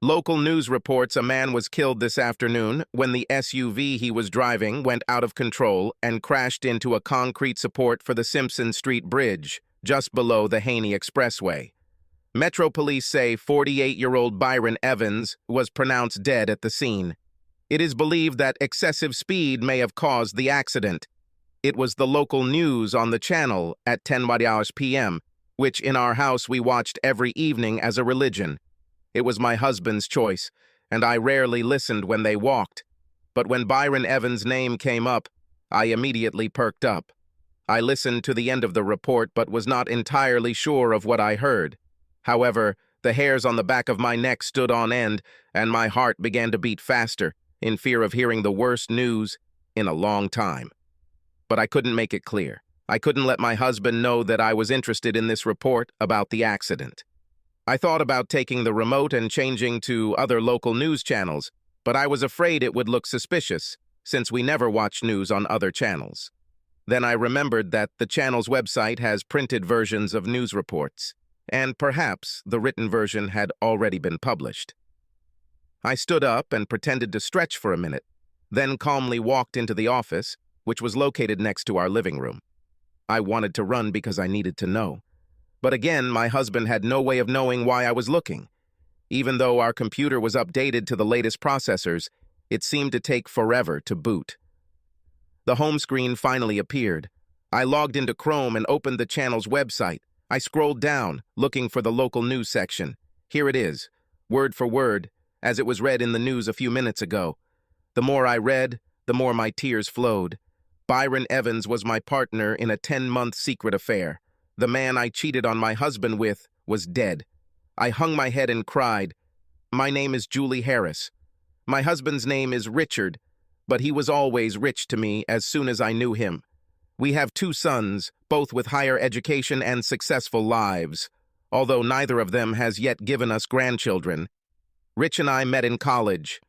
Local news reports a man was killed this afternoon when the SUV he was driving went out of control and crashed into a concrete support for the Simpson Street Bridge, just below the Haney Expressway. Metro Police say 48-year-old Byron Evans was pronounced dead at the scene. It is believed that excessive speed may have caused the accident. It was the local news on the channel at 10 p.m., which in our house we watched every evening as a religion. It was my husband's choice, and I rarely listened when they walked. But when Byron Evans' name came up, I immediately perked up. I listened to the end of the report but was not entirely sure of what I heard. However, the hairs on the back of my neck stood on end, and my heart began to beat faster, in fear of hearing the worst news in a long time. But I couldn't make it clear. I couldn't let my husband know that I was interested in this report about the accident. I thought about taking the remote and changing to other local news channels, but I was afraid it would look suspicious, since we never watch news on other channels. Then I remembered that the channel's website has printed versions of news reports, and perhaps the written version had already been published. I stood up and pretended to stretch for a minute, then calmly walked into the office, which was located next to our living room. I wanted to run because I needed to know. But again, my husband had no way of knowing why I was looking. Even though our computer was updated to the latest processors, it seemed to take forever to boot. The home screen finally appeared. I logged into Chrome and opened the channel's website. I scrolled down, looking for the local news section. Here it is, word for word, as it was read in the news a few minutes ago. The more I read, the more my tears flowed. Byron Evans was my partner in a 10-month secret affair. The man I cheated on my husband with was dead. I hung my head and cried. My name is Julie Harris. My husband's name is Richard, but he was always rich to me as soon as I knew him. We have 2 sons, both with higher education and successful lives, although neither of them has yet given us grandchildren. Rich and I met in college.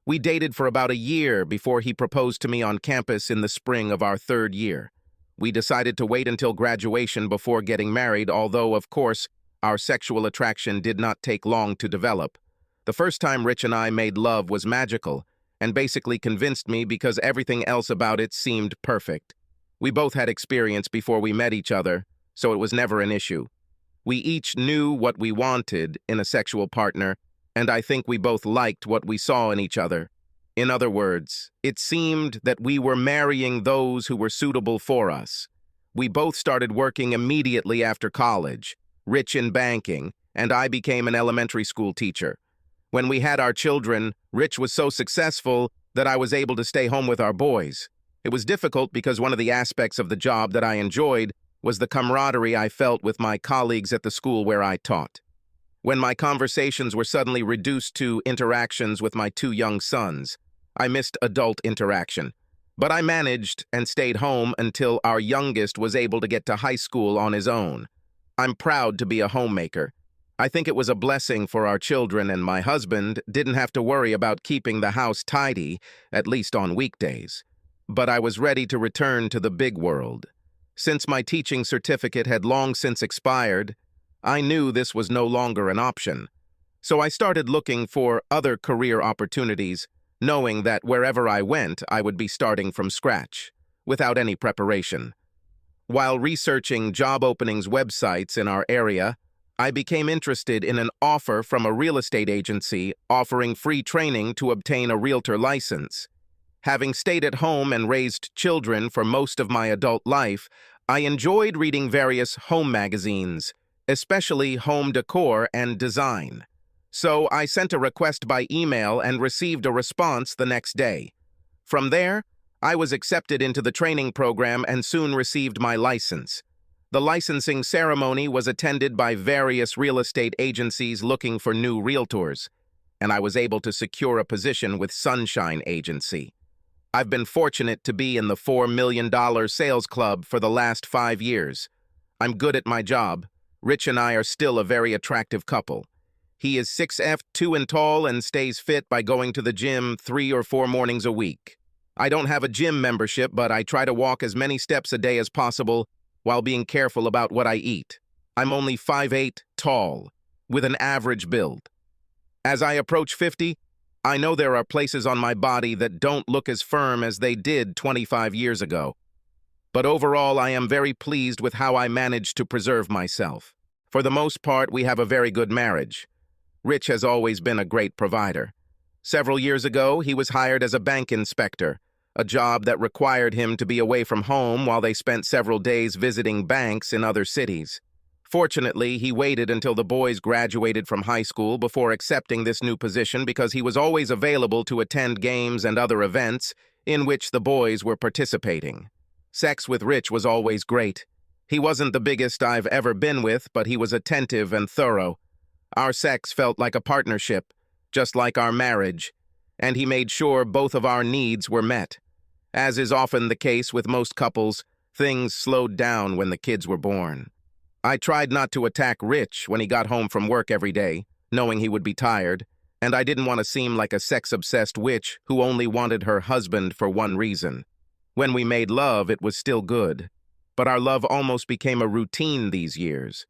We dated for about a year before he proposed to me on campus in the spring of our 3rd year. We decided to wait until graduation before getting married, although, of course, our sexual attraction did not take long to develop. The first time Rich and I made love was magical, and basically convinced me because everything else about it seemed perfect. We both had experience before we met each other, so it was never an issue. We each knew what we wanted in a sexual partner, and I think we both liked what we saw in each other. In other words, it seemed that we were marrying those who were suitable for us. We both started working immediately after college, Rich in banking, and I became an elementary school teacher. When we had our children, Rich was so successful that I was able to stay home with our boys. It was difficult because one of the aspects of the job that I enjoyed was the camaraderie I felt with my colleagues at the school where I taught. When my conversations were suddenly reduced to interactions with my 2 young sons, I missed adult interaction. But I managed and stayed home until our youngest was able to get to high school on his own. I'm proud to be a homemaker. I think it was a blessing for our children, and my husband didn't have to worry about keeping the house tidy, at least on weekdays. But I was ready to return to the big world. Since my teaching certificate had long since expired, I knew this was no longer an option. So I started looking for other career opportunities, knowing that wherever I went, I would be starting from scratch, without any preparation. While researching job openings websites in our area, I became interested in an offer from a real estate agency offering free training to obtain a realtor license. Having stayed at home and raised children for most of my adult life, I enjoyed reading various home magazines, especially home decor and design. So I sent a request by email and received a response the next day. From there, I was accepted into the training program and soon received my license. The licensing ceremony was attended by various real estate agencies looking for new realtors, and I was able to secure a position with Sunshine Agency. I've been fortunate to be in the $4 million sales club for the last 5 years. I'm good at my job. Rich and I are still a very attractive couple. He is 6'2" and tall and stays fit by going to the gym 3 or 4 mornings a week. I don't have a gym membership, but I try to walk as many steps a day as possible while being careful about what I eat. I'm only 5'8" tall, with an average build. As I approach 50, I know there are places on my body that don't look as firm as they did 25 years ago. But overall, I am very pleased with how I managed to preserve myself. For the most part, we have a very good marriage. Rich has always been a great provider. Several years ago, he was hired as a bank inspector, a job that required him to be away from home while they spent several days visiting banks in other cities. Fortunately, he waited until the boys graduated from high school before accepting this new position because he was always available to attend games and other events in which the boys were participating. Sex with Rich was always great. He wasn't the biggest I've ever been with, but he was attentive and thorough. Our sex felt like a partnership, just like our marriage, and he made sure both of our needs were met. As is often the case with most couples, things slowed down when the kids were born. I tried not to attack Rich when he got home from work every day, knowing he would be tired, and I didn't want to seem like a sex-obsessed witch who only wanted her husband for one reason. When we made love, it was still good, but our love almost became a routine these years.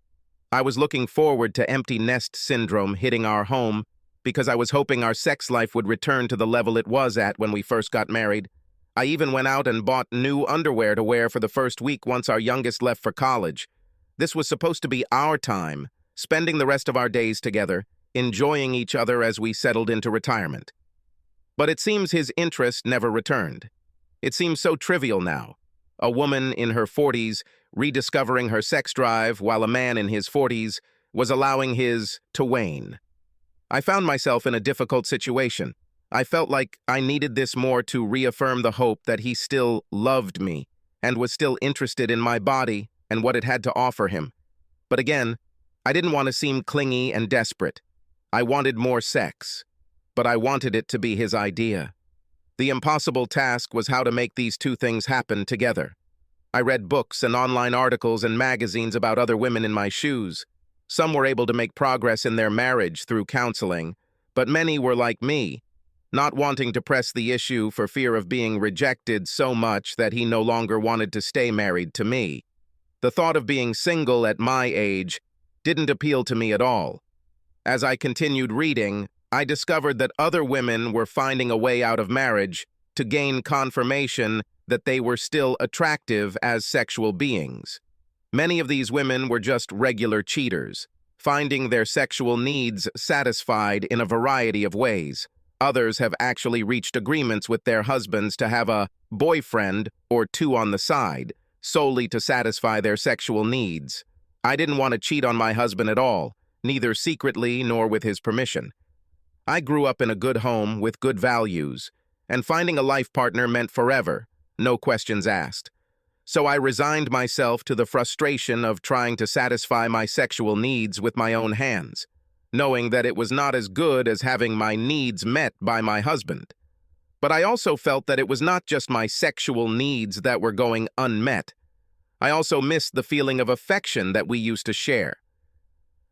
I was looking forward to empty nest syndrome hitting our home because I was hoping our sex life would return to the level it was at when we first got married. I even went out and bought new underwear to wear for the first week once our youngest left for college. This was supposed to be our time, spending the rest of our days together, enjoying each other as we settled into retirement. But it seems his interest never returned. It seems so trivial now. A woman in her 40s rediscovering her sex drive while a man in his 40s was allowing his to wane. I found myself in a difficult situation. I felt like I needed this more to reaffirm the hope that he still loved me and was still interested in my body and what it had to offer him. But again, I didn't want to seem clingy and desperate. I wanted more sex, but I wanted it to be his idea. The impossible task was how to make these two things happen together. I read books and online articles and magazines about other women in my shoes. Some were able to make progress in their marriage through counseling, but many were like me, not wanting to press the issue for fear of being rejected so much that he no longer wanted to stay married to me. The thought of being single at my age didn't appeal to me at all. As I continued reading, I discovered that other women were finding a way out of marriage to gain confirmation that they were still attractive as sexual beings. Many of these women were just regular cheaters, finding their sexual needs satisfied in a variety of ways. Others have actually reached agreements with their husbands to have a boyfriend or two on the side, solely to satisfy their sexual needs. I didn't want to cheat on my husband at all, neither secretly nor with his permission. I grew up in a good home with good values, and finding a life partner meant forever, no questions asked. So I resigned myself to the frustration of trying to satisfy my sexual needs with my own hands, knowing that it was not as good as having my needs met by my husband. But I also felt that it was not just my sexual needs that were going unmet. I also missed the feeling of affection that we used to share.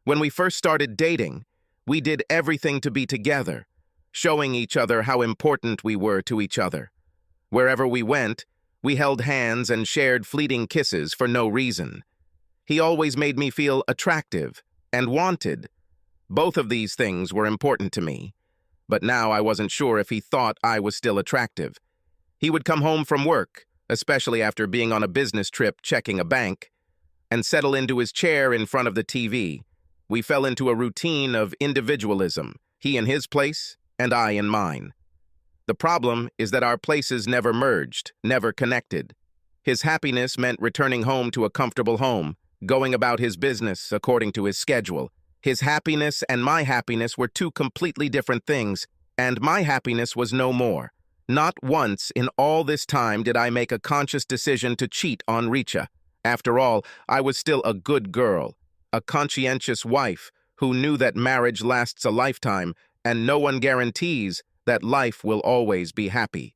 When we first started dating, we did everything to be together, showing each other how important we were to each other. Wherever we went, we held hands and shared fleeting kisses for no reason. He always made me feel attractive and wanted. Both of these things were important to me, but now I wasn't sure if he thought I was still attractive. He would come home from work, especially after being on a business trip checking a bank, and settle into his chair in front of the TV. We fell into a routine of individualism, he in his place and I in mine. The problem is that our places never merged, never connected. His happiness meant returning home to a comfortable home, going about his business according to his schedule. His happiness and my happiness were two completely different things, and my happiness was no more. Not once in all this time did I make a conscious decision to cheat on Richa. After all, I was still a good girl, a conscientious wife who knew that marriage lasts a lifetime and no one guarantees that life will always be happy.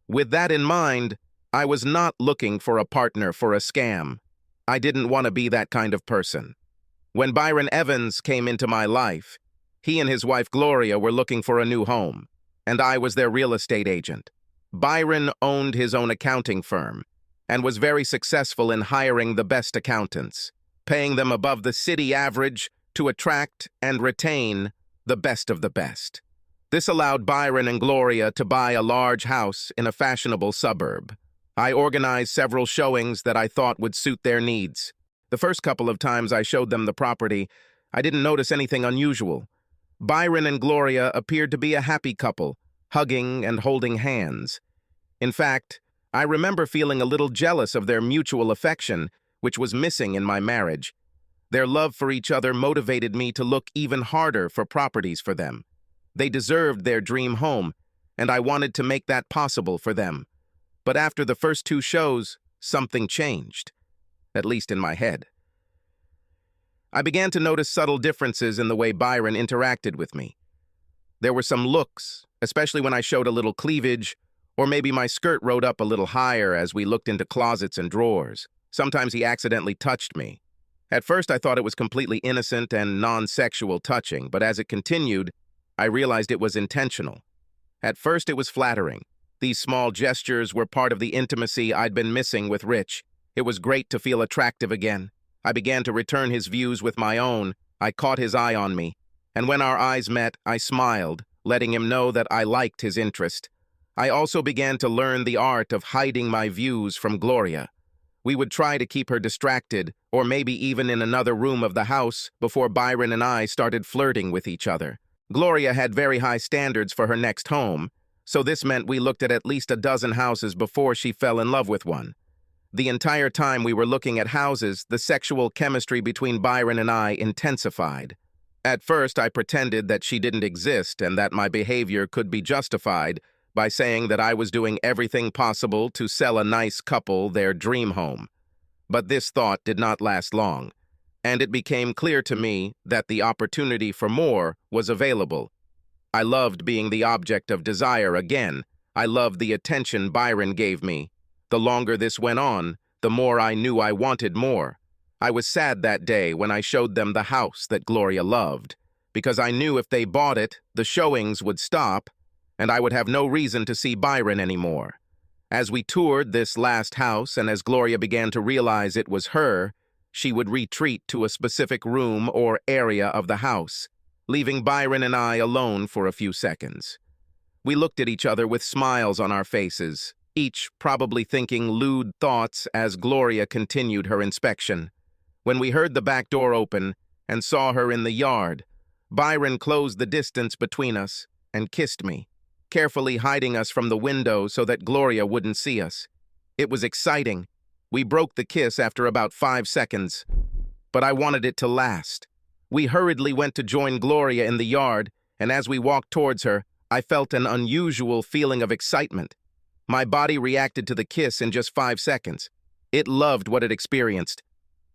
With that in mind, I was not looking for a partner for a scam. I didn't want to be that kind of person. When Byron Evans came into my life, he and his wife Gloria were looking for a new home, and I was their real estate agent. Byron owned his own accounting firm and was very successful in hiring the best accountants, paying them above the city average to attract and retain the best of the best. This allowed Byron and Gloria to buy a large house in a fashionable suburb. I organized several showings that I thought would suit their needs. The first couple of times I showed them the property, I didn't notice anything unusual. Byron and Gloria appeared to be a happy couple, hugging and holding hands. In fact, I remember feeling a little jealous of their mutual affection, which was missing in my marriage. Their love for each other motivated me to look even harder for properties for them. They deserved their dream home, and I wanted to make that possible for them. But after the first two shows, something changed, at least in my head. I began to notice subtle differences in the way Byron interacted with me. There were some looks, especially when I showed a little cleavage, or maybe my skirt rode up a little higher as we looked into closets and drawers. Sometimes he accidentally touched me. At first I thought it was completely innocent and non-sexual touching, but as it continued, I realized it was intentional. At first it was flattering. These small gestures were part of the intimacy I'd been missing with Rich. It was great to feel attractive again. I began to return his views with my own. I caught his eye on me, and when our eyes met, I smiled, letting him know that I liked his interest. I also began to learn the art of hiding my views from Gloria. We would try to keep her distracted, or maybe even in another room of the house, before Byron and I started flirting with each other. Gloria had very high standards for her next home, so this meant we looked at least a dozen houses before she fell in love with one. The entire time we were looking at houses, the sexual chemistry between Byron and I intensified. At first, I pretended that she didn't exist and that my behavior could be justified by saying that I was doing everything possible to sell a nice couple their dream home. But this thought did not last long, and it became clear to me that the opportunity for more was available. I loved being the object of desire again. I loved the attention Byron gave me. The longer this went on, the more I knew I wanted more. I was sad that day when I showed them the house that Gloria loved, because I knew if they bought it, the showings would stop, and I would have no reason to see Byron anymore. As we toured this last house, and as Gloria began to realize it was her, she would retreat to a specific room or area of the house, leaving Byron and I alone for a few seconds. We looked at each other with smiles on our faces, each probably thinking lewd thoughts as Gloria continued her inspection. When we heard the back door open and saw her in the yard, Byron closed the distance between us and kissed me, carefully hiding us from the window so that Gloria wouldn't see us. It was exciting. We broke the kiss after about 5 seconds, but I wanted it to last. We hurriedly went to join Gloria in the yard, and as we walked towards her, I felt an unusual feeling of excitement. My body reacted to the kiss in just 5 seconds. It loved what it experienced.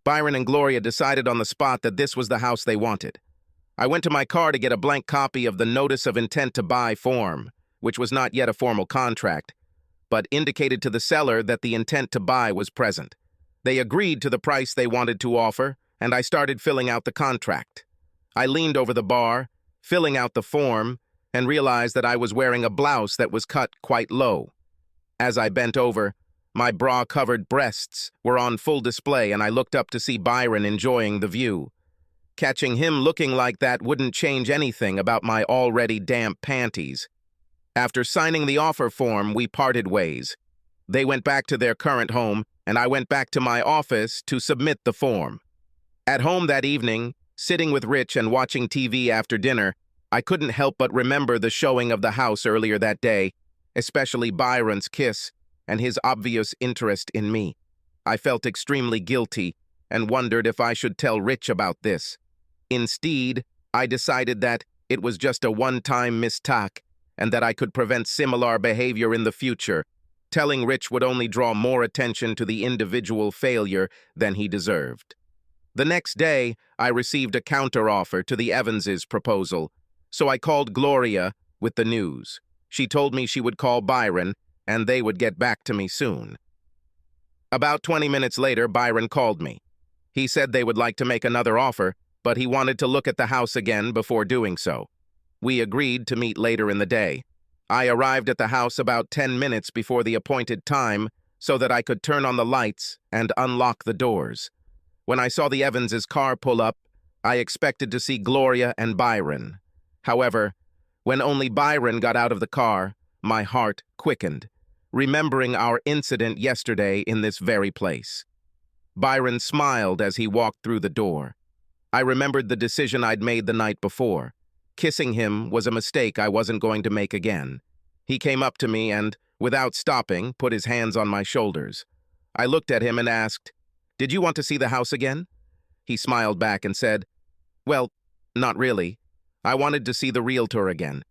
Byron and Gloria decided on the spot that this was the house they wanted. I went to my car to get a blank copy of the Notice of Intent to Buy form, which was not yet a formal contract, but indicated to the seller that the intent to buy was present. They agreed to the price they wanted to offer, and I started filling out the contract. I leaned over the bar, filling out the form, and realized that I was wearing a blouse that was cut quite low. As I bent over, my bra-covered breasts were on full display, and I looked up to see Byron enjoying the view. Catching him looking like that wouldn't change anything about my already damp panties. After signing the offer form, we parted ways. They went back to their current home, and I went back to my office to submit the form. At home that evening, sitting with Rich and watching TV after dinner, I couldn't help but remember the showing of the house earlier that day, especially Byron's kiss and his obvious interest in me. I felt extremely guilty and wondered if I should tell Rich about this. Instead, I decided that it was just a one-time mistake and that I could prevent similar behavior in the future. Telling Rich would only draw more attention to the individual failure than he deserved. The next day, I received a counteroffer to the Evanses' proposal, so I called Gloria with the news. She told me she would call Byron, and they would get back to me soon. About 20 minutes later, Byron called me. He said they would like to make another offer, but he wanted to look at the house again before doing so. We agreed to meet later in the day. I arrived at the house about 10 minutes before the appointed time so that I could turn on the lights and unlock the doors. When I saw the Evanses' car pull up, I expected to see Gloria and Byron. However, when only Byron got out of the car, my heart quickened, remembering our incident yesterday in this very place. Byron smiled as he walked through the door. I remembered the decision I'd made the night before. Kissing him was a mistake I wasn't going to make again. He came up to me and, without stopping, put his hands on my shoulders. I looked at him and asked, "Did you want to see the house again?" He smiled back and said, "Well, not really. I wanted to see the realtor again."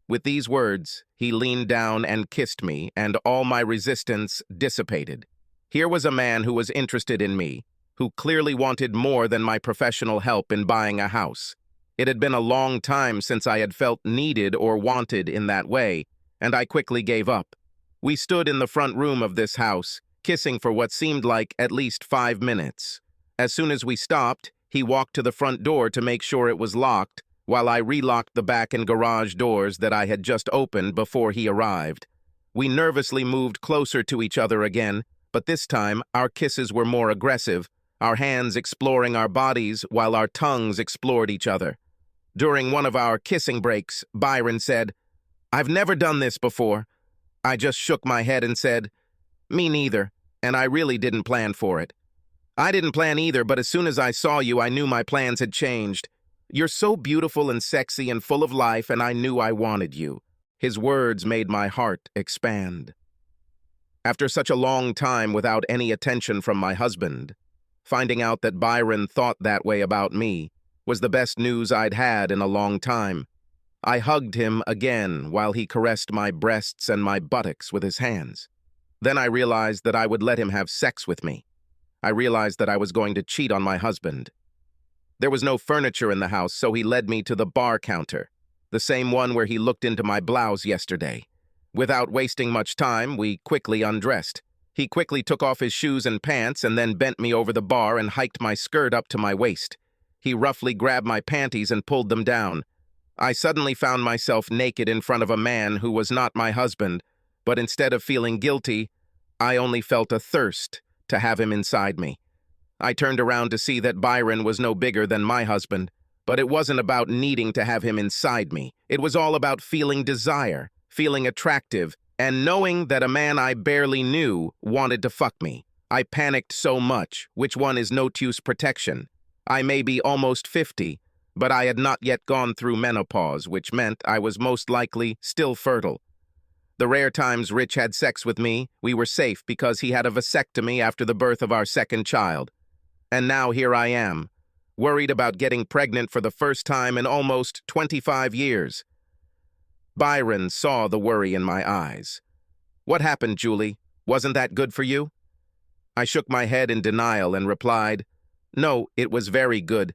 With these words, he leaned down and kissed me, and all my resistance dissipated. Here was a man who was interested in me, who clearly wanted more than my professional help in buying a house. It had been a long time since I had felt needed or wanted in that way, and I quickly gave up. We stood in the front room of this house, kissing for what seemed like at least 5 minutes. As soon as we stopped, he walked to the front door to make sure it was locked, while I relocked the back and garage doors that I had just opened before he arrived. We nervously moved closer to each other again, but this time our kisses were more aggressive, our hands exploring our bodies while our tongues explored each other. During one of our kissing breaks, Byron said, "I've never done this before." I just shook my head and said, "Me neither, and I really didn't plan for it." "I didn't plan either, but as soon as I saw you, I knew my plans had changed. You're so beautiful and sexy and full of life, and I knew I wanted you." His words made my heart expand. After such a long time without any attention from my husband, finding out that Byron thought that way about me was the best news I'd had in a long time. I hugged him again while he caressed my breasts and my buttocks with his hands. Then I realized that I would let him have sex with me. I realized that I was going to cheat on my husband. There was no furniture in the house, so he led me to the bar counter, the same one where he looked into my blouse yesterday. Without wasting much time, we quickly undressed. He quickly took off his shoes and pants and then bent me over the bar and hiked my skirt up to my waist. He roughly grabbed my panties and pulled them down. I suddenly found myself naked in front of a man who was not my husband, but instead of feeling guilty, I only felt a thirst to have him inside me. I turned around to see that Byron was no bigger than my husband, but it wasn't about needing to have him inside me. It was all about feeling desire, feeling attractive, and knowing that a man I barely knew wanted to fuck me. I panicked so much, which one is no-use protection. I may be almost 50, but I had not yet gone through menopause, which meant I was most likely still fertile. The rare times Rich had sex with me, we were safe because he had a vasectomy after the birth of our second child. And now here I am, worried about getting pregnant for the first time in almost 25 years. Byron saw the worry in my eyes. "What happened, Julie? Wasn't that good for you?" I shook my head in denial and replied, "No, it was very good.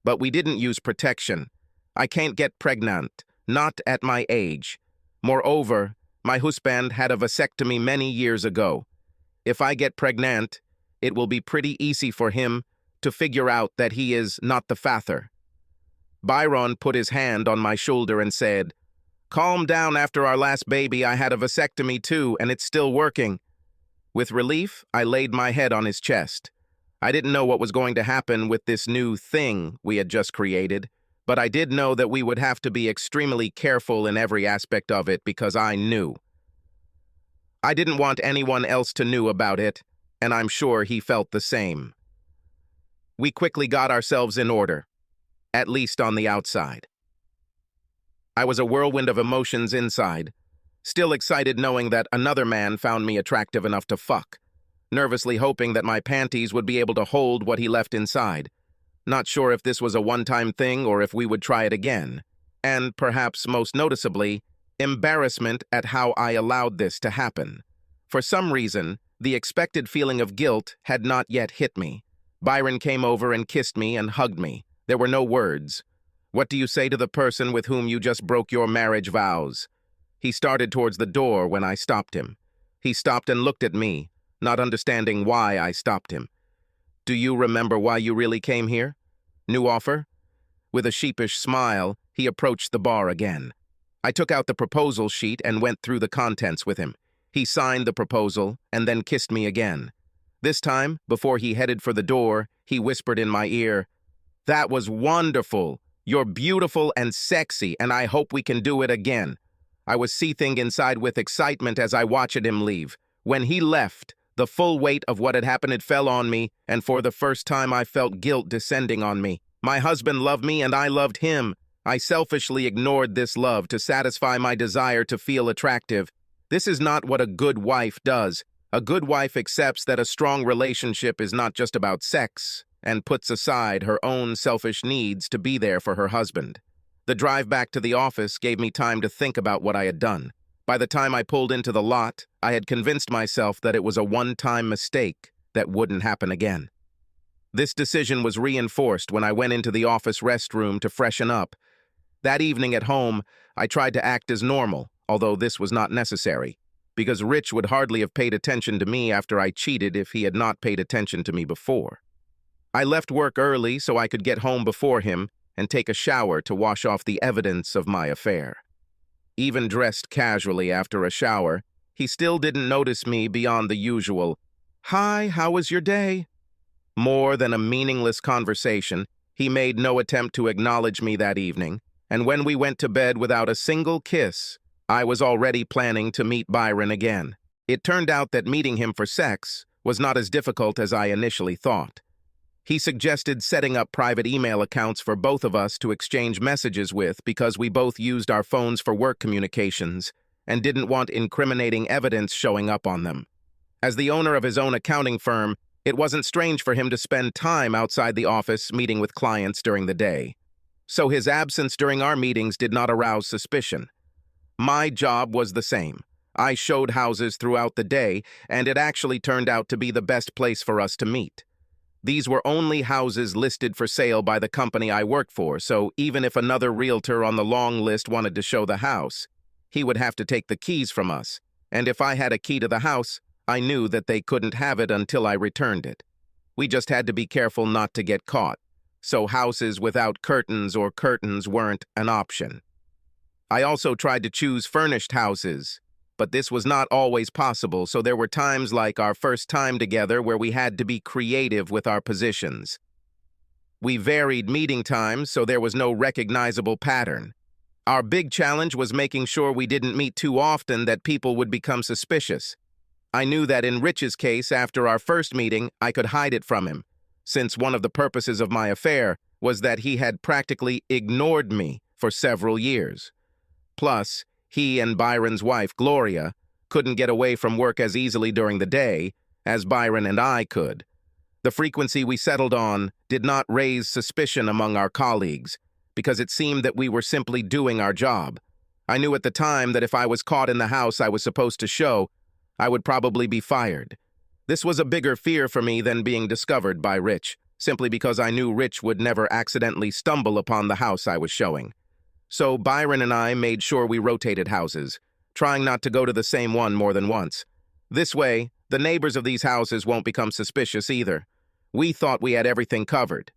But we didn't use protection. I can't get pregnant, not at my age. Moreover, my husband had a vasectomy many years ago. If I get pregnant, it will be pretty easy for him to figure out that he is not the father." Byron put his hand on my shoulder and said, "Calm down. After our last baby, I had a vasectomy too, and it's still working." With relief, I laid my head on his chest. I didn't know what was going to happen with this new thing we had just created, but I did know that we would have to be extremely careful in every aspect of it because I knew. I didn't want anyone else to know about it, and I'm sure he felt the same. We quickly got ourselves in order, at least on the outside. I was a whirlwind of emotions inside, still excited knowing that another man found me attractive enough to fuck, nervously hoping that my panties would be able to hold what he left inside, not sure if this was a one-time thing or if we would try it again, and perhaps most noticeably, embarrassment at how I allowed this to happen. For some reason, the expected feeling of guilt had not yet hit me. Byron came over and kissed me and hugged me. There were no words. "What do you say to the person with whom you just broke your marriage vows?" He started towards the door when I stopped him. He stopped and looked at me, not understanding why I stopped him. "Do you remember why you really came here? New offer?" With a sheepish smile, he approached the bar again. I took out the proposal sheet and went through the contents with him. He signed the proposal and then kissed me again. This time, before he headed for the door, he whispered in my ear, "That was wonderful. You're beautiful and sexy, and I hope we can do it again." I was seething inside with excitement as I watched him leave. When he left, the full weight of what had happened fell on me, and for the first time I felt guilt descending on me. My husband loved me, and I loved him. I selfishly ignored this love to satisfy my desire to feel attractive. This is not what a good wife does. A good wife accepts that a strong relationship is not just about sex, and puts aside her own selfish needs to be there for her husband. The drive back to the office gave me time to think about what I had done. By the time I pulled into the lot, I had convinced myself that it was a one-time mistake that wouldn't happen again. This decision was reinforced when I went into the office restroom to freshen up. That evening at home, I tried to act as normal, although this was not necessary, because Rich would hardly have paid attention to me after I cheated if he had not paid attention to me before. I left work early so I could get home before him and take a shower to wash off the evidence of my affair. Even dressed casually after a shower, he still didn't notice me beyond the usual, "Hi, how was your day?" More than a meaningless conversation, he made no attempt to acknowledge me that evening, and when we went to bed without a single kiss, I was already planning to meet Byron again. It turned out that meeting him for sex was not as difficult as I initially thought. He suggested setting up private email accounts for both of us to exchange messages with because we both used our phones for work communications and didn't want incriminating evidence showing up on them. As the owner of his own accounting firm, it wasn't strange for him to spend time outside the office meeting with clients during the day. So his absence during our meetings did not arouse suspicion. My job was the same. I showed houses throughout the day, and it actually turned out to be the best place for us to meet. These were only houses listed for sale by the company I worked for, so even if another realtor on the long list wanted to show the house, he would have to take the keys from us, and if I had a key to the house, I knew that they couldn't have it until I returned it. We just had to be careful not to get caught, so houses without curtains or curtains weren't an option. I also tried to choose furnished houses, but this was not always possible, so there were times like our first time together where we had to be creative with our positions. We varied meeting times, so there was no recognizable pattern. Our big challenge was making sure we didn't meet too often that people would become suspicious. I knew that in Rich's case, after our first meeting, I could hide it from him, since one of the purposes of my affair was that he had practically ignored me for several years. Plus, he and Byron's wife, Gloria, couldn't get away from work as easily during the day as Byron and I could. The frequency we settled on did not raise suspicion among our colleagues, because it seemed that we were simply doing our job. I knew at the time that if I was caught in the house I was supposed to show, I would probably be fired. This was a bigger fear for me than being discovered by Rich, simply because I knew Rich would never accidentally stumble upon the house I was showing. So Byron and I made sure we rotated houses, trying not to go to the same one more than once. This way, the neighbors of these houses won't become suspicious either. We thought we had everything covered.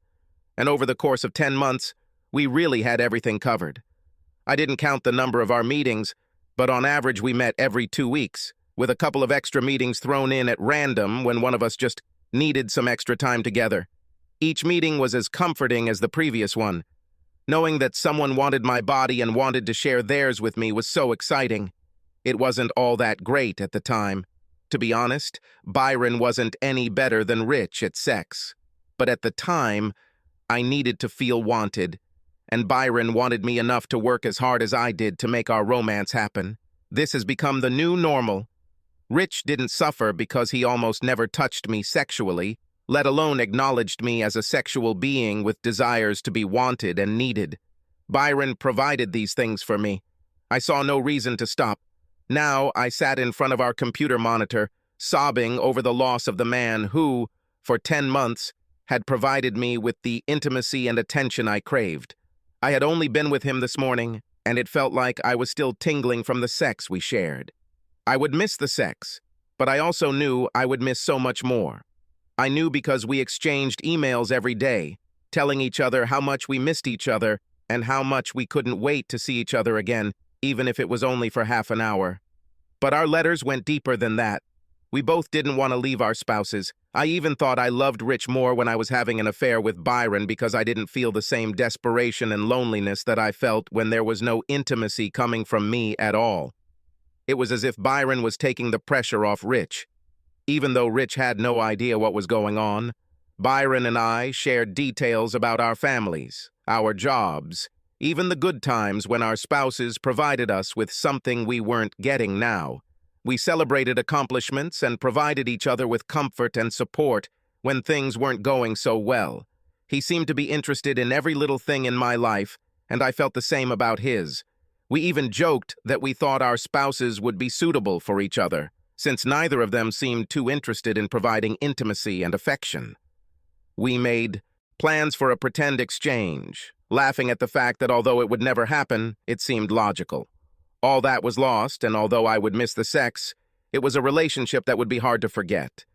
And over the course of 10 months, we really had everything covered. I didn't count the number of our meetings, but on average we met every 2 weeks, with a couple of extra meetings thrown in at random when one of us just needed some extra time together. Each meeting was as comforting as the previous one. Knowing that someone wanted my body and wanted to share theirs with me was so exciting. It wasn't all that great at the time. To be honest, Byron wasn't any better than Rich at sex. But at the time, I needed to feel wanted, and Byron wanted me enough to work as hard as I did to make our romance happen. This has become the new normal. Rich didn't suffer because he almost never touched me sexually, let alone acknowledged me as a sexual being with desires to be wanted and needed. Byron provided these things for me. I saw no reason to stop. Now I sat in front of our computer monitor, sobbing over the loss of the man who, for 10 months, had provided me with the intimacy and attention I craved. I had only been with him this morning, and it felt like I was still tingling from the sex we shared. I would miss the sex, but I also knew I would miss so much more. I knew because we exchanged emails every day, telling each other how much we missed each other and how much we couldn't wait to see each other again, even if it was only for half an hour. But our letters went deeper than that. We both didn't want to leave our spouses. I even thought I loved Rich more when I was having an affair with Byron because I didn't feel the same desperation and loneliness that I felt when there was no intimacy coming from me at all. It was as if Byron was taking the pressure off Rich. Even though Rich had no idea what was going on, Byron and I shared details about our families, our jobs, even the good times when our spouses provided us with something we weren't getting now. We celebrated accomplishments and provided each other with comfort and support when things weren't going so well. He seemed to be interested in every little thing in my life, and I felt the same about his. We even joked that we thought our spouses would be suitable for each other, since neither of them seemed too interested in providing intimacy and affection. We made plans for a pretend exchange, laughing at the fact that although it would never happen, it seemed logical. All that was lost, and although I would miss the sex, it was a relationship that would be hard to forget.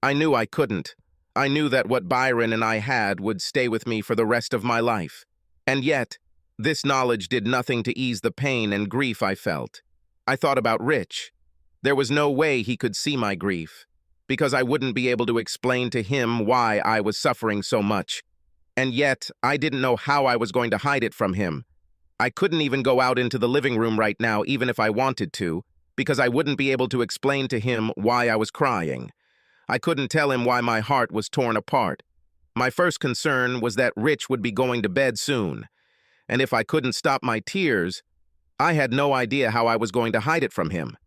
I knew I couldn't. I knew that what Byron and I had would stay with me for the rest of my life. And yet, this knowledge did nothing to ease the pain and grief I felt. I thought about Rich. There was no way he could see my grief, because I wouldn't be able to explain to him why I was suffering so much. And yet, I didn't know how I was going to hide it from him. I couldn't even go out into the living room right now, even if I wanted to, because I wouldn't be able to explain to him why I was crying. I couldn't tell him why my heart was torn apart. My first concern was that Rich would be going to bed soon, and if I couldn't stop my tears, I had no idea how I was going to hide it from him.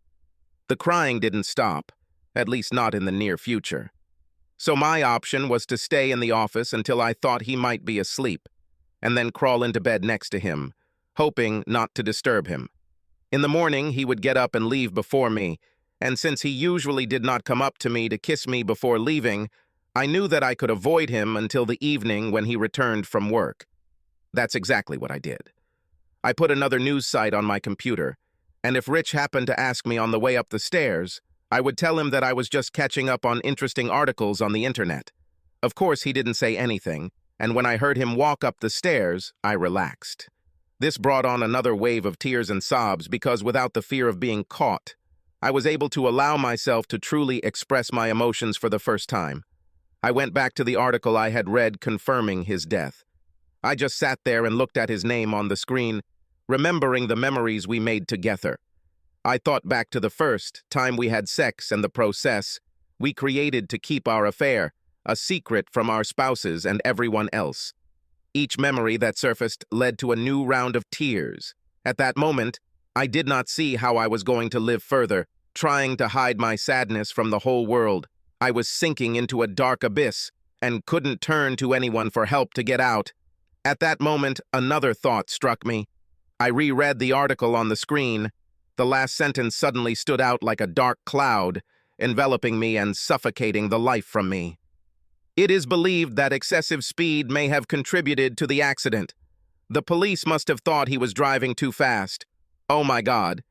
The crying didn't stop, at least not in the near future. So my option was to stay in the office until I thought he might be asleep, and then crawl into bed next to him, hoping not to disturb him. In the morning, he would get up and leave before me, and since he usually did not come up to me to kiss me before leaving, I knew that I could avoid him until the evening when he returned from work. That's exactly what I did. I put another news site on my computer, and if Rich happened to ask me on the way up the stairs, I would tell him that I was just catching up on interesting articles on the internet. Of course, he didn't say anything, and when I heard him walk up the stairs, I relaxed. This brought on another wave of tears and sobs because without the fear of being caught, I was able to allow myself to truly express my emotions for the first time. I went back to the article I had read confirming his death. I just sat there and looked at his name on the screen, remembering the memories we made together. I thought back to the first time we had sex and the process we created to keep our affair a secret from our spouses and everyone else. Each memory that surfaced led to a new round of tears. At that moment, I did not see how I was going to live further, trying to hide my sadness from the whole world. I was sinking into a dark abyss and couldn't turn to anyone for help to get out. At that moment, another thought struck me. I reread the article on the screen. The last sentence suddenly stood out like a dark cloud, enveloping me and suffocating the life from me. It is believed that excessive speed may have contributed to the accident. The police must have thought he was driving too fast. Oh my God.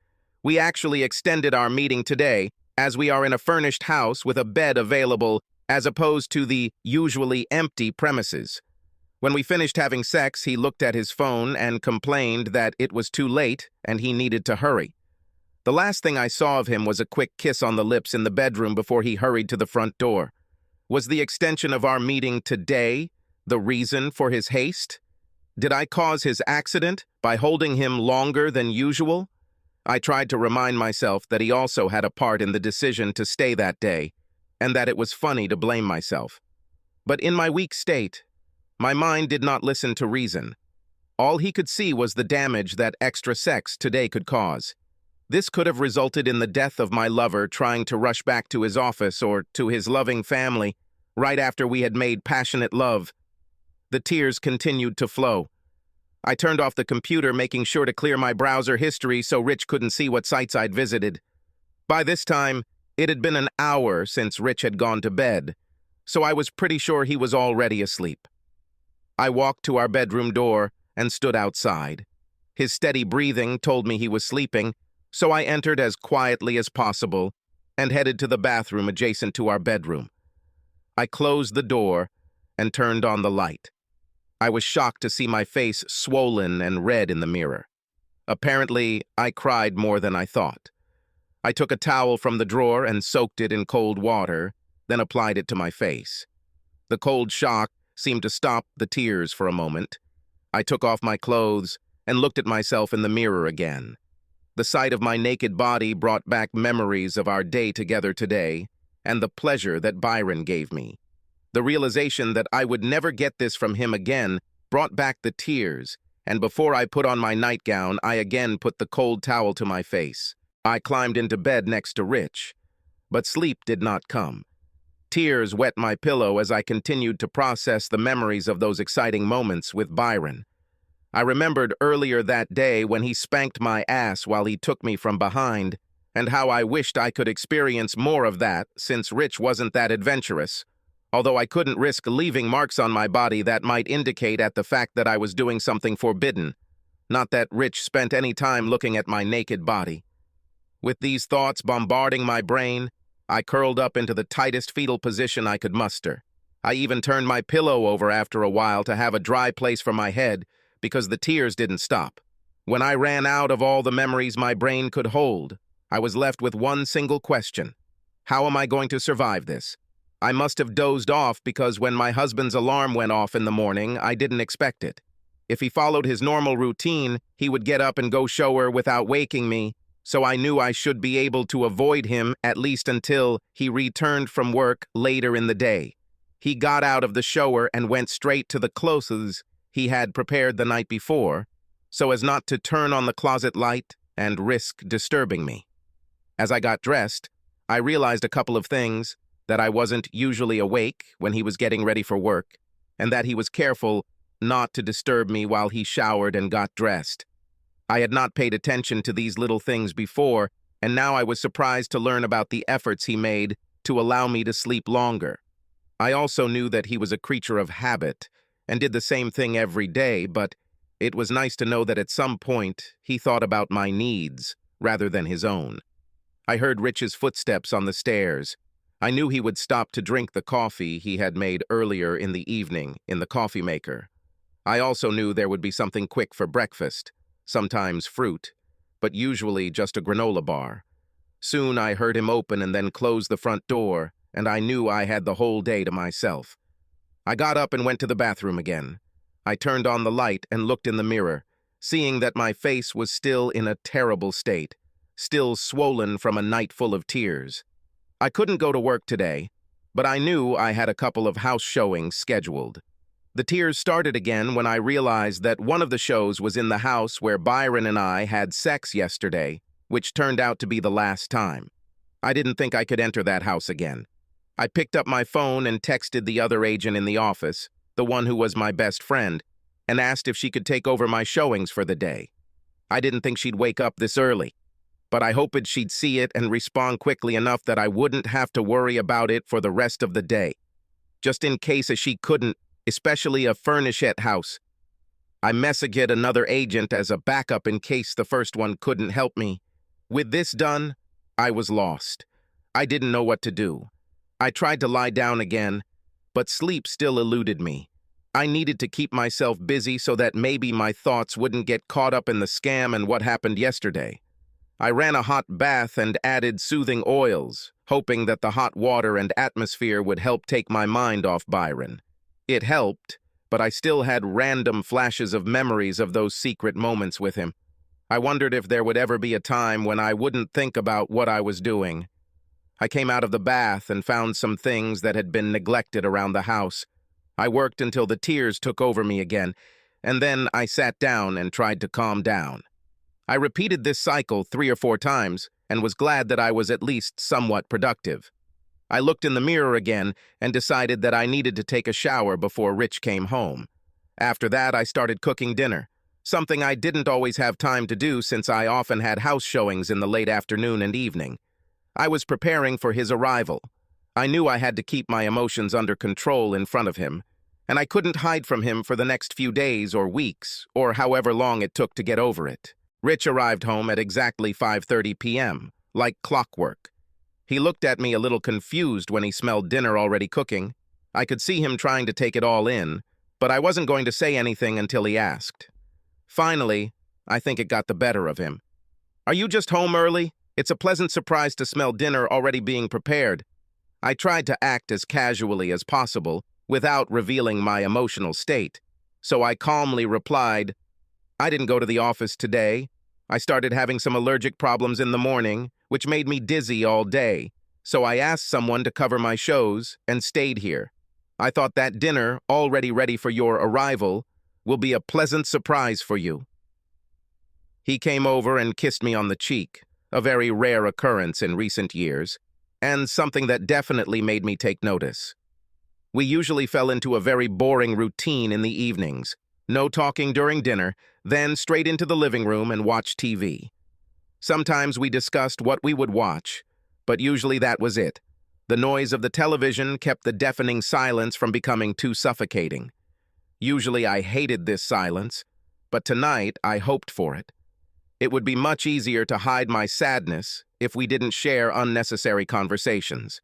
We actually extended our meeting today, as we are in a furnished house with a bed available, as opposed to the usually empty premises. When we finished having sex, he looked at his phone and complained that it was too late and he needed to hurry. The last thing I saw of him was a quick kiss on the lips in the bedroom before he hurried to the front door. Was the extension of our meeting today the reason for his haste? Did I cause his accident by holding him longer than usual? I tried to remind myself that he also had a part in the decision to stay that day, and that it was funny to blame myself. But in my weak state, my mind did not listen to reason. All he could see was the damage that extra sex today could cause. This could have resulted in the death of my lover trying to rush back to his office or to his loving family right after we had made passionate love. The tears continued to flow. I turned off the computer, making sure to clear my browser history so Rich couldn't see what sites I'd visited. By this time, it had been an hour since Rich had gone to bed, so I was pretty sure he was already asleep. I walked to our bedroom door and stood outside. His steady breathing told me he was sleeping, so I entered as quietly as possible and headed to the bathroom adjacent to our bedroom. I closed the door and turned on the light. I was shocked to see my face swollen and red in the mirror. Apparently, I cried more than I thought. I took a towel from the drawer and soaked it in cold water, then applied it to my face. The cold shock seemed to stop the tears for a moment. I took off my clothes and looked at myself in the mirror again. The sight of my naked body brought back memories of our day together today and the pleasure that Byron gave me. The realization that I would never get this from him again brought back the tears, and before I put on my nightgown, I again put the cold towel to my face. I climbed into bed next to Rich, but sleep did not come. Tears wet my pillow as I continued to process the memories of those exciting moments with Byron. I remembered earlier that day when he spanked my ass while he took me from behind, and how I wished I could experience more of that since Rich wasn't that adventurous, although I couldn't risk leaving marks on my body that might indicate at the fact that I was doing something forbidden. Not that Rich spent any time looking at my naked body. With these thoughts bombarding my brain, I curled up into the tightest fetal position I could muster. I even turned my pillow over after a while to have a dry place for my head because the tears didn't stop. When I ran out of all the memories my brain could hold, I was left with one single question. How am I going to survive this? I must have dozed off because when my husband's alarm went off in the morning, I didn't expect it. If he followed his normal routine, he would get up and go shower without waking me, so I knew I should be able to avoid him at least until he returned from work later in the day. He got out of the shower and went straight to the clothes he had prepared the night before, so as not to turn on the closet light and risk disturbing me. As I got dressed, I realized a couple of things: that I wasn't usually awake when he was getting ready for work, and that he was careful not to disturb me while he showered and got dressed. I had not paid attention to these little things before, and now I was surprised to learn about the efforts he made to allow me to sleep longer. I also knew that he was a creature of habit and did the same thing every day, but it was nice to know that at some point he thought about my needs rather than his own. I heard Rich's footsteps on the stairs. I knew he would stop to drink the coffee he had made earlier in the evening in the coffee maker. I also knew there would be something quick for breakfast, sometimes fruit, but usually just a granola bar. Soon I heard him open and then close the front door, and I knew I had the whole day to myself. I got up and went to the bathroom again. I turned on the light and looked in the mirror, seeing that my face was still in a terrible state, still swollen from a night full of tears. I couldn't go to work today, but I knew I had a couple of house showings scheduled. The tears started again when I realized that one of the shows was in the house where Byron and I had sex yesterday, which turned out to be the last time. I didn't think I could enter that house again. I picked up my phone and texted the other agent in the office, the one who was my best friend, and asked if she could take over my showings for the day. I didn't think she'd wake up this early, but I hoped she'd see it and respond quickly enough that I wouldn't have to worry about it for the rest of the day. Just in case she couldn't, especially a furnishette house, I messaged another agent as a backup in case the first one couldn't help me. With this done, I was lost. I didn't know what to do. I tried to lie down again, but sleep still eluded me. I needed to keep myself busy so that maybe my thoughts wouldn't get caught up in the scam and what happened yesterday. I ran a hot bath and added soothing oils, hoping that the hot water and atmosphere would help take my mind off Byron. It helped, but I still had random flashes of memories of those secret moments with him. I wondered if there would ever be a time when I wouldn't think about what I was doing. I came out of the bath and found some things that had been neglected around the house. I worked until the tears took over me again, and then I sat down and tried to calm down. I repeated this cycle 3 or 4 times and was glad that I was at least somewhat productive. I looked in the mirror again and decided that I needed to take a shower before Rich came home. After that, I started cooking dinner, something I didn't always have time to do since I often had house showings in the late afternoon and evening. I was preparing for his arrival. I knew I had to keep my emotions under control in front of him, and I couldn't hide from him for the next few days or weeks, or however long it took to get over it. Rich arrived home at exactly 5:30 p.m., like clockwork. He looked at me a little confused when he smelled dinner already cooking. I could see him trying to take it all in, but I wasn't going to say anything until he asked. Finally, I think it got the better of him. "Are you just home early? It's a pleasant surprise to smell dinner already being prepared." I tried to act as casually as possible without revealing my emotional state, so I calmly replied, "I didn't go to the office today. I started having some allergic problems in the morning, which made me dizzy all day, so I asked someone to cover my shows and stayed here. I thought that dinner, already ready for your arrival, will be a pleasant surprise for you." He came over and kissed me on the cheek, a very rare occurrence in recent years, and something that definitely made me take notice. We usually fell into a very boring routine in the evenings. No talking during dinner, then straight into the living room and watch TV. Sometimes we discussed what we would watch, but usually that was it. The noise of the television kept the deafening silence from becoming too suffocating. Usually I hated this silence, but tonight I hoped for it. It would be much easier to hide my sadness if we didn't share unnecessary conversations.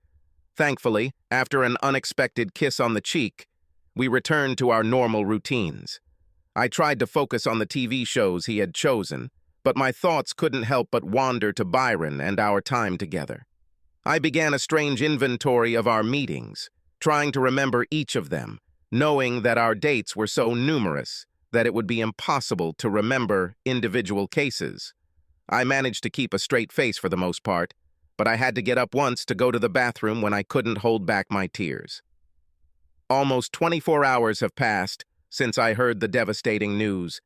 Thankfully, after an unexpected kiss on the cheek, we returned to our normal routines. I tried to focus on the TV shows he had chosen, but my thoughts couldn't help but wander to Byron and our time together. I began a strange inventory of our meetings, trying to remember each of them, knowing that our dates were so numerous that it would be impossible to remember individual cases. I managed to keep a straight face for the most part, but I had to get up once to go to the bathroom when I couldn't hold back my tears. Almost 24 hours have passed since I heard the devastating news.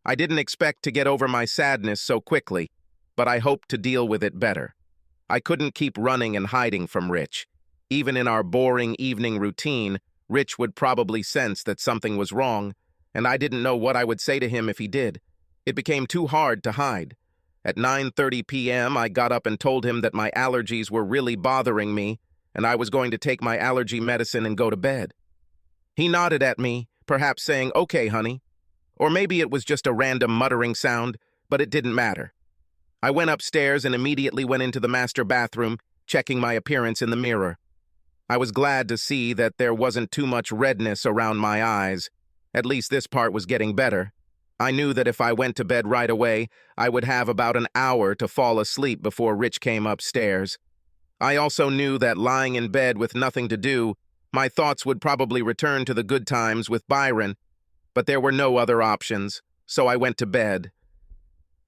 I didn't expect to get over my sadness so quickly, but I hoped to deal with it better. I couldn't keep running and hiding from Rich. Even in our boring evening routine, Rich would probably sense that something was wrong, and I didn't know what I would say to him if he did. It became too hard to hide. At 9:30 p.m., I got up and told him that my allergies were really bothering me, and I was going to take my allergy medicine and go to bed. He nodded at me, perhaps saying, "Okay, honey." Or maybe it was just a random muttering sound, but it didn't matter. I went upstairs and immediately went into the master bathroom, checking my appearance in the mirror. I was glad to see that there wasn't too much redness around my eyes. At least this part was getting better. I knew that if I went to bed right away, I would have about an hour to fall asleep before Rich came upstairs. I also knew that lying in bed with nothing to do, my thoughts would probably return to the good times with Byron, but there were no other options, so I went to bed.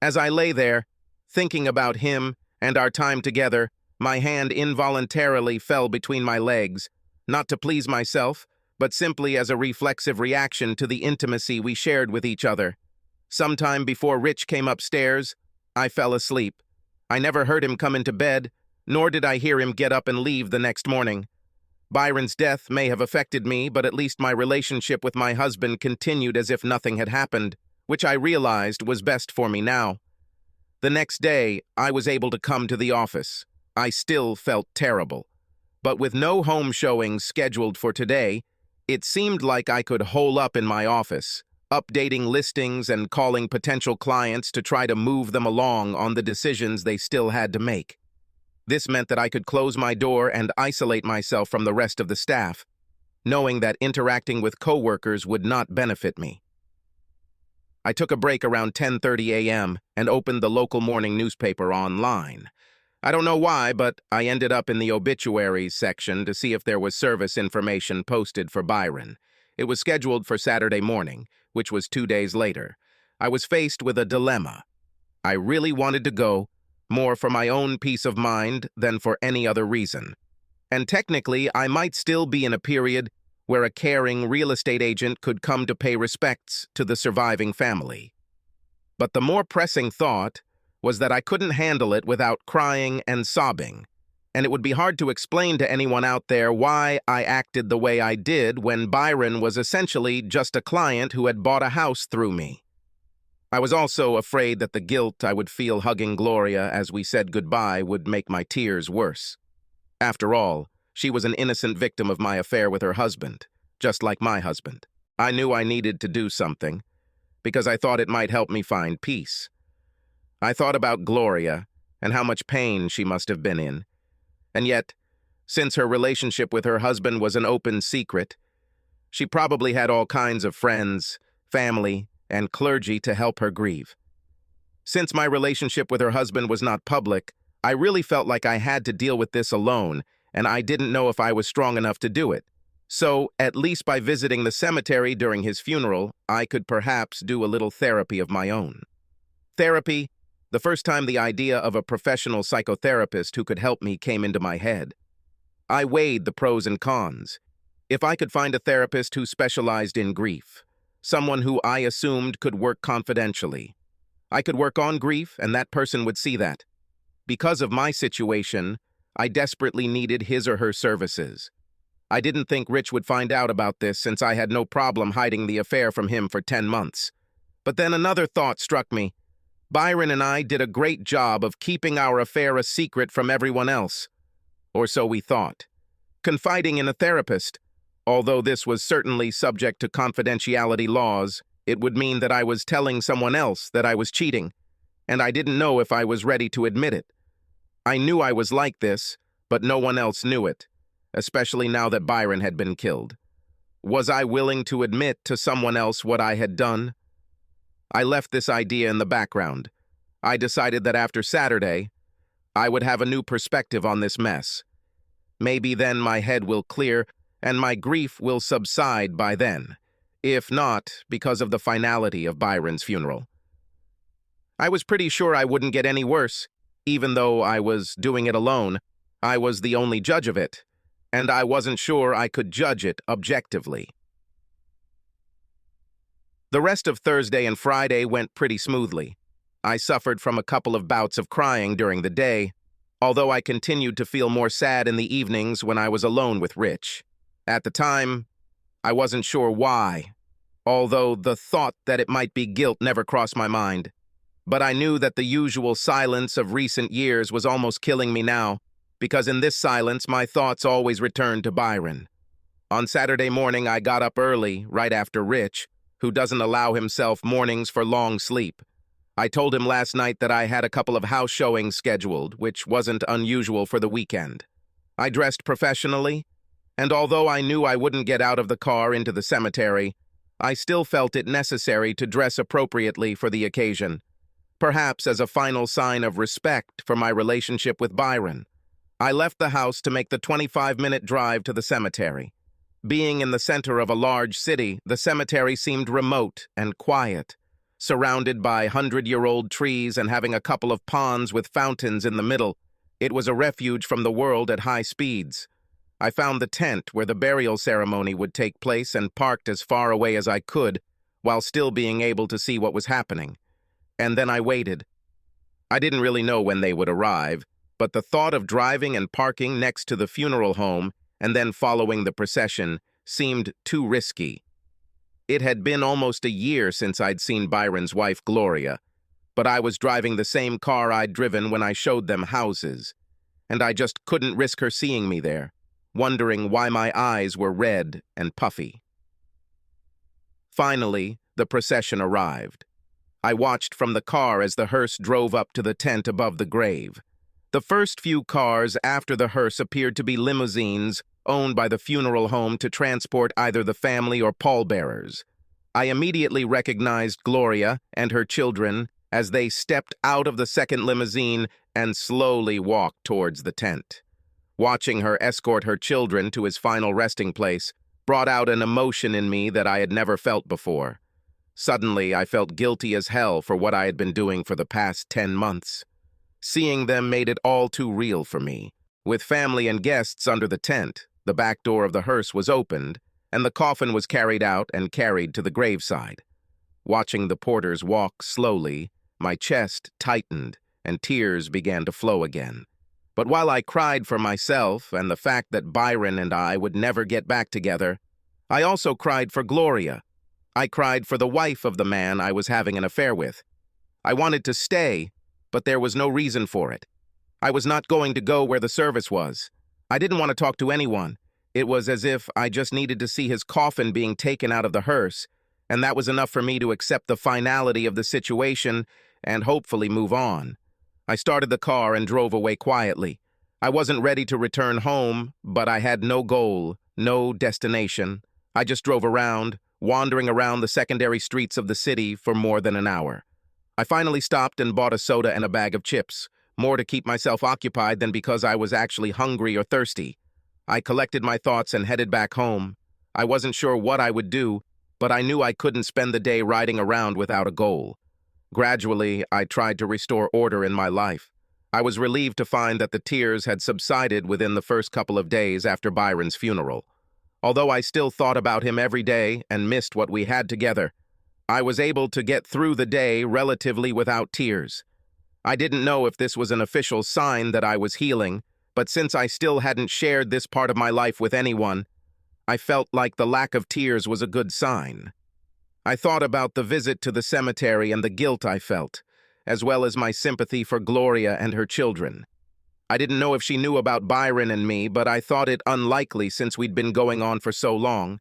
As I lay there, thinking about him and our time together, my hand involuntarily fell between my legs, not to please myself, but simply as a reflexive reaction to the intimacy we shared with each other. Sometime before Rich came upstairs, I fell asleep. I never heard him come into bed, nor did I hear him get up and leave the next morning. Byron's death may have affected me, but at least my relationship with my husband continued as if nothing had happened, which I realized was best for me now. The next day, I was able to come to the office. I still felt terrible. But with no home showings scheduled for today, it seemed like I could hole up in my office, updating listings and calling potential clients to try to move them along on the decisions they still had to make. This meant that I could close my door and isolate myself from the rest of the staff, knowing that interacting with coworkers would not benefit me. I took a break around 10:30 a.m. and opened the local morning newspaper online. I don't know why, but I ended up in the obituaries section to see if there was service information posted for Byron. It was scheduled for Saturday morning, which was 2 days later. I was faced with a dilemma. I really wanted to go, more for my own peace of mind than for any other reason. And technically, I might still be in a period where a caring real estate agent could come to pay respects to the surviving family. But the more pressing thought was that I couldn't handle it without crying and sobbing, and it would be hard to explain to anyone out there why I acted the way I did when Byron was essentially just a client who had bought a house through me. I was also afraid that the guilt I would feel hugging Gloria as we said goodbye would make my tears worse. After all, she was an innocent victim of my affair with her husband, just like my husband. I knew I needed to do something, because I thought it might help me find peace. I thought about Gloria and how much pain she must have been in. And yet, since her relationship with her husband was an open secret, she probably had all kinds of friends, family, and clergy to help her grieve. Since my relationship with her husband was not public, I really felt like I had to deal with this alone, and I didn't know if I was strong enough to do it. So, at least by visiting the cemetery during his funeral, I could perhaps do a little therapy of my own. Therapy, the first time the idea of a professional psychotherapist who could help me came into my head. I weighed the pros and cons. If I could find a therapist who specialized in grief, someone who I assumed could work confidentially, I could work on grief and that person would see that. Because of my situation, I desperately needed his or her services. I didn't think Rich would find out about this since I had no problem hiding the affair from him for 10 months. But then another thought struck me. Byron and I did a great job of keeping our affair a secret from everyone else. Or so we thought. Confiding in a therapist, although this was certainly subject to confidentiality laws, it would mean that I was telling someone else that I was cheating, and I didn't know if I was ready to admit it. I knew I was like this, but no one else knew it, especially now that Byron had been killed. Was I willing to admit to someone else what I had done? I left this idea in the background. I decided that after Saturday, I would have a new perspective on this mess. Maybe then my head will clear and my grief will subside by then, if not because of the finality of Byron's funeral. I was pretty sure I wouldn't get any worse, even though I was doing it alone. I was the only judge of it, and I wasn't sure I could judge it objectively. The rest of Thursday and Friday went pretty smoothly. I suffered from a couple of bouts of crying during the day, although I continued to feel more sad in the evenings when I was alone with Rich. At the time, I wasn't sure why, although the thought that it might be guilt never crossed my mind. But I knew that the usual silence of recent years was almost killing me now, because in this silence my thoughts always returned to Byron. On Saturday morning I got up early, right after Rich, who doesn't allow himself mornings for long sleep. I told him last night that I had a couple of house showings scheduled, which wasn't unusual for the weekend. I dressed professionally, and although I knew I wouldn't get out of the car into the cemetery, I still felt it necessary to dress appropriately for the occasion, perhaps as a final sign of respect for my relationship with Byron. I left the house to make the 25-minute drive to the cemetery. Being in the center of a large city, the cemetery seemed remote and quiet, surrounded by 100-year-old trees and having a couple of ponds with fountains in the middle. It was a refuge from the world at high speeds. I found the tent where the burial ceremony would take place and parked as far away as I could, while still being able to see what was happening. And then I waited. I didn't really know when they would arrive, but the thought of driving and parking next to the funeral home and then following the procession seemed too risky. It had been almost a year since I'd seen Byron's wife, Gloria, but I was driving the same car I'd driven when I showed them houses, and I just couldn't risk her seeing me there, wondering why my eyes were red and puffy. Finally, the procession arrived. I watched from the car as the hearse drove up to the tent above the grave. The first few cars after the hearse appeared to be limousines owned by the funeral home to transport either the family or pallbearers. I immediately recognized Gloria and her children as they stepped out of the second limousine and slowly walked towards the tent. Watching her escort her children to his final resting place brought out an emotion in me that I had never felt before. Suddenly, I felt guilty as hell for what I had been doing for the past 10 months. Seeing them made it all too real for me. With family and guests under the tent, the back door of the hearse was opened, and the coffin was carried out and carried to the graveside. Watching the porters walk slowly, my chest tightened and tears began to flow again. But while I cried for myself and the fact that Byron and I would never get back together, I also cried for Gloria. I cried for the wife of the man I was having an affair with. I wanted to stay, but there was no reason for it. I was not going to go where the service was. I didn't want to talk to anyone. It was as if I just needed to see his coffin being taken out of the hearse, and that was enough for me to accept the finality of the situation and hopefully move on. I started the car and drove away quietly. I wasn't ready to return home, but I had no goal, no destination. I just drove around, wandering around the secondary streets of the city for more than an hour. I finally stopped and bought a soda and a bag of chips, more to keep myself occupied than because I was actually hungry or thirsty. I collected my thoughts and headed back home. I wasn't sure what I would do, but I knew I couldn't spend the day riding around without a goal. Gradually, I tried to restore order in my life. I was relieved to find that the tears had subsided within the first couple of days after Byron's funeral. Although I still thought about him every day and missed what we had together, I was able to get through the day relatively without tears. I didn't know if this was an official sign that I was healing, but since I still hadn't shared this part of my life with anyone, I felt like the lack of tears was a good sign. I thought about the visit to the cemetery and the guilt I felt, as well as my sympathy for Gloria and her children. I didn't know if she knew about Byron and me, but I thought it unlikely since we'd been going on for so long,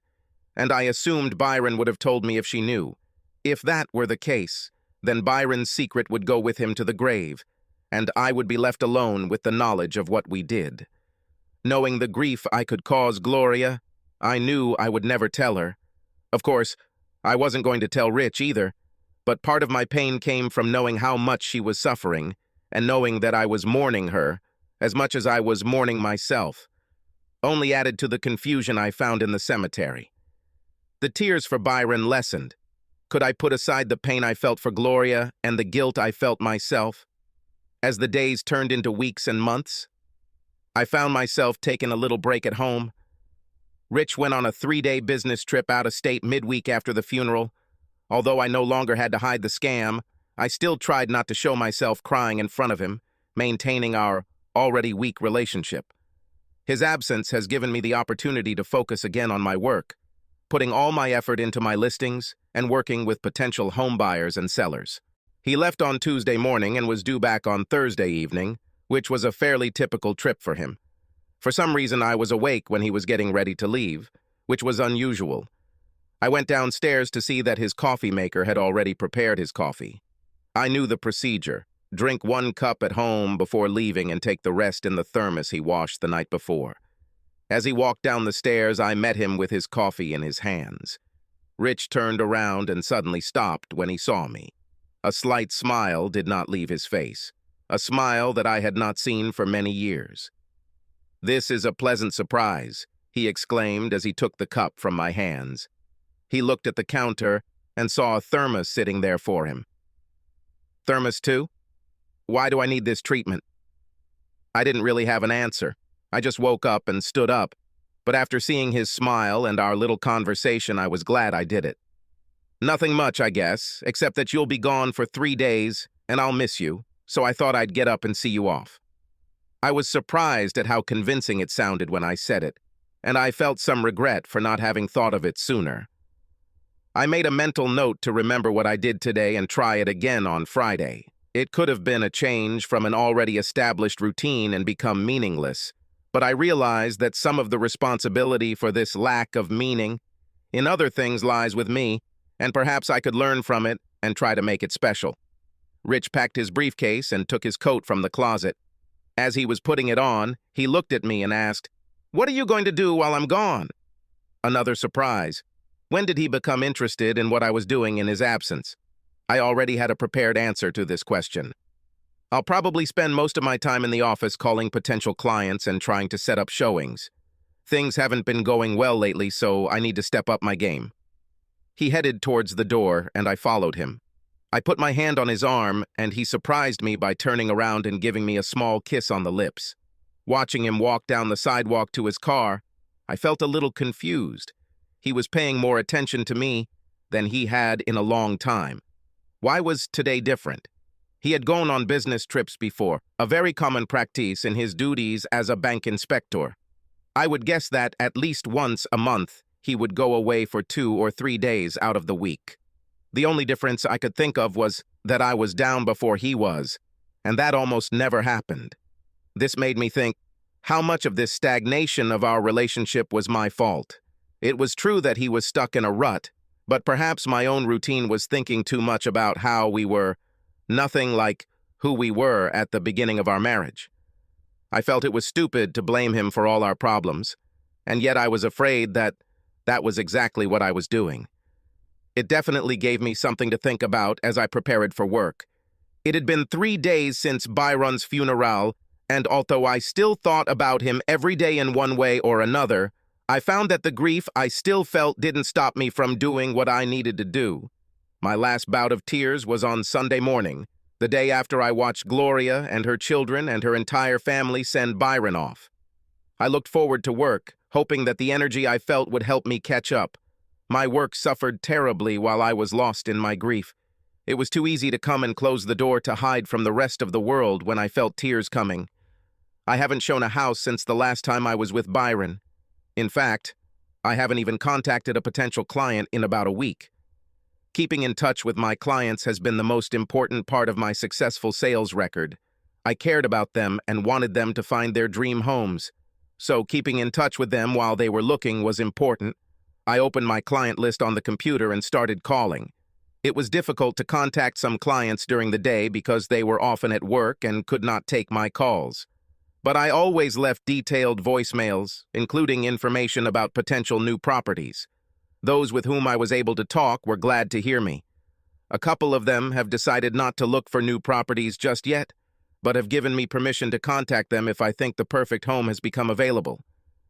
and I assumed Byron would have told me if she knew. If that were the case, then Byron's secret would go with him to the grave, and I would be left alone with the knowledge of what we did. Knowing the grief I could cause Gloria, I knew I would never tell her. Of course, I wasn't going to tell Rich either, but part of my pain came from knowing how much she was suffering, and knowing that I was mourning her, as much as I was mourning myself, only added to the confusion I found in the cemetery. The tears for Byron lessened. Could I put aside the pain I felt for Gloria and the guilt I felt myself? As the days turned into weeks and months, I found myself taking a little break at home. Rich went on a 3-day business trip out of state midweek after the funeral. Although I no longer had to hide the scam, I still tried not to show myself crying in front of him, maintaining our already weak relationship. His absence has given me the opportunity to focus again on my work, putting all my effort into my listings and working with potential home buyers and sellers. He left on Tuesday morning and was due back on Thursday evening, which was a fairly typical trip for him. For some reason, I was awake when he was getting ready to leave, which was unusual. I went downstairs to see that his coffee maker had already prepared his coffee. I knew the procedure: drink 1 cup at home before leaving and take the rest in the thermos he washed the night before. As he walked down the stairs, I met him with his coffee in his hands. Rich turned around and suddenly stopped when he saw me. A slight smile did not leave his face, a smile that I had not seen for many years. "This is a pleasant surprise," he exclaimed as he took the cup from my hands. He looked at the counter and saw a thermos sitting there for him. "Thermos too? Why do I need this treatment?" I didn't really have an answer. I just woke up and stood up, but after seeing his smile and our little conversation, I was glad I did it. "Nothing much, I guess, except that you'll be gone for 3 days, and I'll miss you, so I thought I'd get up and see you off." I was surprised at how convincing it sounded when I said it, and I felt some regret for not having thought of it sooner. I made a mental note to remember what I did today and try it again on Friday. It could have been a change from an already established routine and become meaningless, but I realized that some of the responsibility for this lack of meaning in other things lies with me, and perhaps I could learn from it and try to make it special. Rich packed his briefcase and took his coat from the closet. As he was putting it on, he looked at me and asked, "What are you going to do while I'm gone?" Another surprise. When did he become interested in what I was doing in his absence? I already had a prepared answer to this question. I'll probably spend most of my time in the office calling potential clients and trying to set up showings. Things haven't been going well lately, so I need to step up my game. He headed towards the door, and I followed him. I put my hand on his arm, and he surprised me by turning around and giving me a small kiss on the lips. Watching him walk down the sidewalk to his car, I felt a little confused. He was paying more attention to me than he had in a long time. Why was today different? He had gone on business trips before, a very common practice in his duties as a bank inspector. I would guess that at least once a month, he would go away for 2 or 3 days out of the week. The only difference I could think of was that I was down before he was, and that almost never happened. This made me think, how much of this stagnation of our relationship was my fault? It was true that he was stuck in a rut, but perhaps my own routine was thinking too much about how we were nothing like who we were at the beginning of our marriage. I felt it was stupid to blame him for all our problems, and yet I was afraid that that was exactly what I was doing. It definitely gave me something to think about as I prepared for work. It had been 3 days since Byron's funeral, And although I still thought about him every day in one way or another, I found that the grief I still felt didn't stop me from doing what I needed to do. My last bout of tears was on Sunday morning, the day after I watched Gloria and her children and her entire family send Byron off. I looked forward to work, hoping that the energy I felt would help me catch up. My work suffered terribly while I was lost in my grief. It was too easy to come and close the door to hide from the rest of the world when I felt tears coming. I haven't shown a house since the last time I was with Byron. In fact, I haven't even contacted a potential client in about a week. Keeping in touch with my clients has been the most important part of my successful sales record. I cared about them and wanted them to find their dream homes. So keeping in touch with them while they were looking was important. I opened my client list on the computer and started calling. It was difficult to contact some clients during the day because they were often at work and could not take my calls. But I always left detailed voicemails, including information about potential new properties. Those with whom I was able to talk were glad to hear me. A couple of them have decided not to look for new properties just yet, but have given me permission to contact them if I think the perfect home has become available.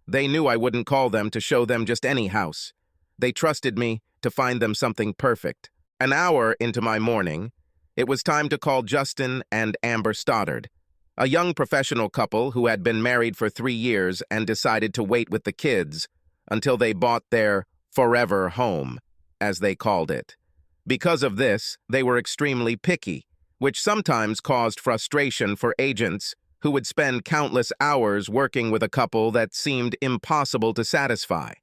They knew I wouldn't call them to show them just any house. They trusted me to find them something perfect. An hour into my morning, it was time to call Justin and Amber Stoddard, a young professional couple who had been married for 3 years and decided to wait with the kids until they bought their forever home, as they called it. Because of this, they were extremely picky, which sometimes caused frustration for agents who would spend countless hours working with a couple that seemed impossible to satisfy.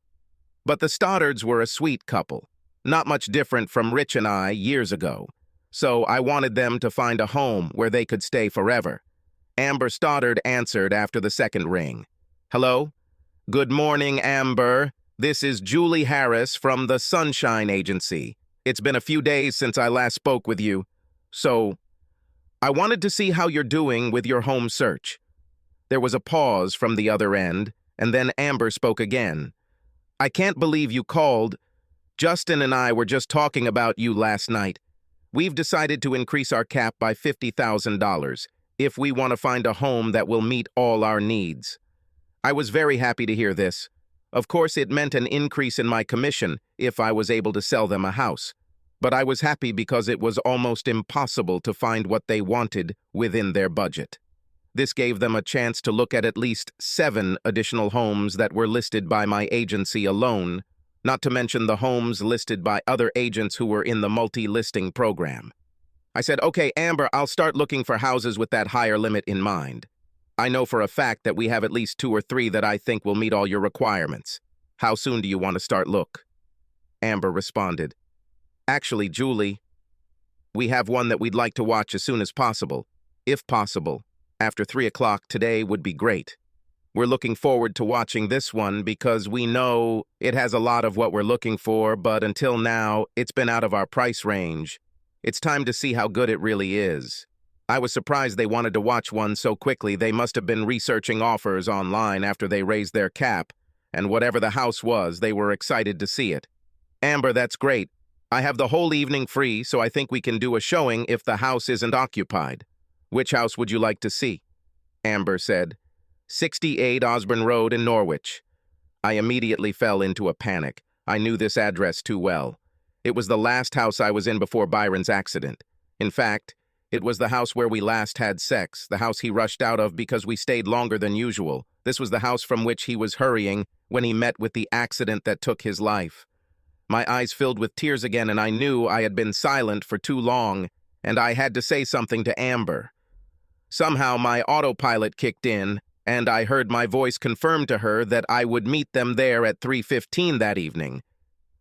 But the Stoddards were a sweet couple, not much different from Rich and I years ago, so I wanted them to find a home where they could stay forever. Amber Stoddard answered after the second ring. "Hello? Good morning, Amber. This is Julie Harris from the Sunshine Agency. It's been a few days since I last spoke with you, so I wanted to see how you're doing with your home search." There was a pause from the other end, and then Amber spoke again. "I can't believe you called. Justin and I were just talking about you last night. We've decided to increase our cap by $50,000 if we want to find a home that will meet all our needs." I was very happy to hear this. Of course, it meant an increase in my commission if I was able to sell them a house. But I was happy because it was almost impossible to find what they wanted within their budget. This gave them a chance to look at least 7 additional homes that were listed by my agency alone, not to mention the homes listed by other agents who were in the multi-listing program. I said, "Okay, Amber, I'll start looking for houses with that higher limit in mind. I know for a fact that we have at least 2 or 3 that I think will meet all your requirements. How soon do you want to start look?" Amber responded, "Actually, Julie, we have one that we'd like to watch as soon as possible. If possible, after 3 o'clock today would be great. We're looking forward to watching this one because we know it has a lot of what we're looking for, but until now, it's been out of our price range. It's time to see how good it really is." I was surprised they wanted to watch one so quickly. They must have been researching offers online after they raised their cap, and whatever the house was, they were excited to see it. "Amber, that's great. I have the whole evening free, so I think we can do a showing if the house isn't occupied. Which house would you like to see?" Amber said, 68 Osborne Road in Norwich. I immediately fell into a panic. I knew this address too well. It was the last house I was in before Byron's accident. In fact, it was the house where we last had sex, the house he rushed out of because we stayed longer than usual. This was the house from which he was hurrying when he met with the accident that took his life. My eyes filled with tears again, and I knew I had been silent for too long, and I had to say something to Amber. Somehow my autopilot kicked in, and I heard my voice confirm to her that I would meet them there at 3:15 that evening.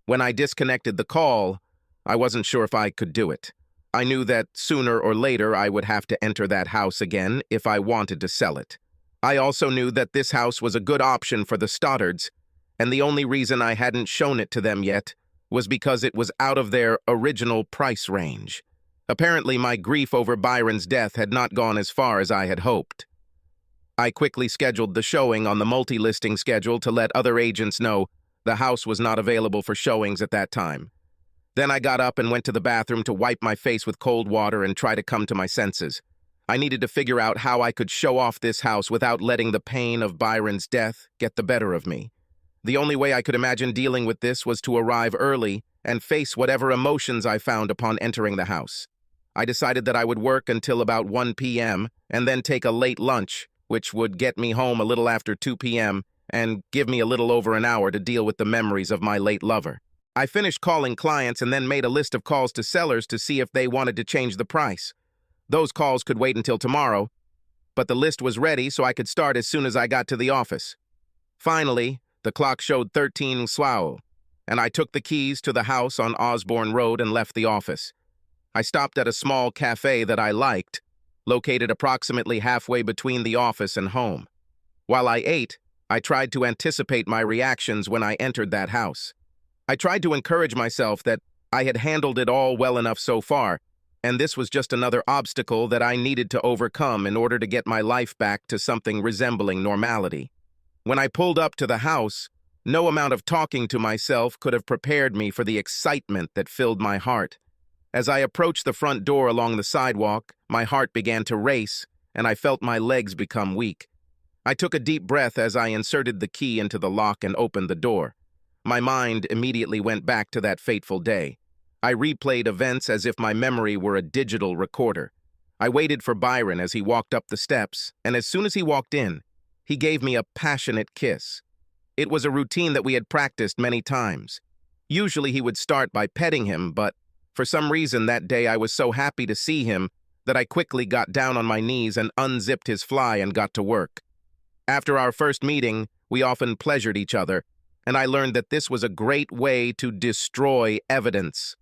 When I disconnected the call, I wasn't sure if I could do it. I knew that sooner or later I would have to enter that house again if I wanted to sell it. I also knew that this house was a good option for the Stoddards, and the only reason I hadn't shown it to them yet was because it was out of their original price range. Apparently, my grief over Byron's death had not gone as far as I had hoped. I quickly scheduled the showing on the multi-listing schedule to let other agents know the house was not available for showings at that time. Then I got up and went to the bathroom to wipe my face with cold water and try to come to my senses. I needed to figure out how I could show off this house without letting the pain of Byron's death get the better of me. The only way I could imagine dealing with this was to arrive early and face whatever emotions I found upon entering the house. I decided that I would work until about 1 p.m. and then take a late lunch, which would get me home a little after 2 p.m. and give me a little over an hour to deal with the memories of my late lover. I finished calling clients and then made a list of calls to sellers to see if they wanted to change the price. Those calls could wait until tomorrow, but the list was ready so I could start as soon as I got to the office. Finally, the clock showed 13 Slough, and I took the keys to the house on Osborne Road and left the office. I stopped at a small cafe that I liked, located approximately halfway between the office and home. While I ate, I tried to anticipate my reactions when I entered that house. I tried to encourage myself that I had handled it all well enough so far, and this was just another obstacle that I needed to overcome in order to get my life back to something resembling normality. When I pulled up to the house, no amount of talking to myself could have prepared me for the excitement that filled my heart. As I approached the front door along the sidewalk, my heart began to race, and I felt my legs become weak. I took a deep breath as I inserted the key into the lock and opened the door. My mind immediately went back to that fateful day. I replayed events as if my memory were a digital recorder. I waited for Byron as he walked up the steps, and as soon as he walked in, he gave me a passionate kiss. It was a routine that we had practiced many times. Usually he would start by petting him, but for some reason that day I was so happy to see him that I quickly got down on my knees and unzipped his fly and got to work. After our first meeting, we often pleasured each other, and I learned that this was a great way to destroy evidence.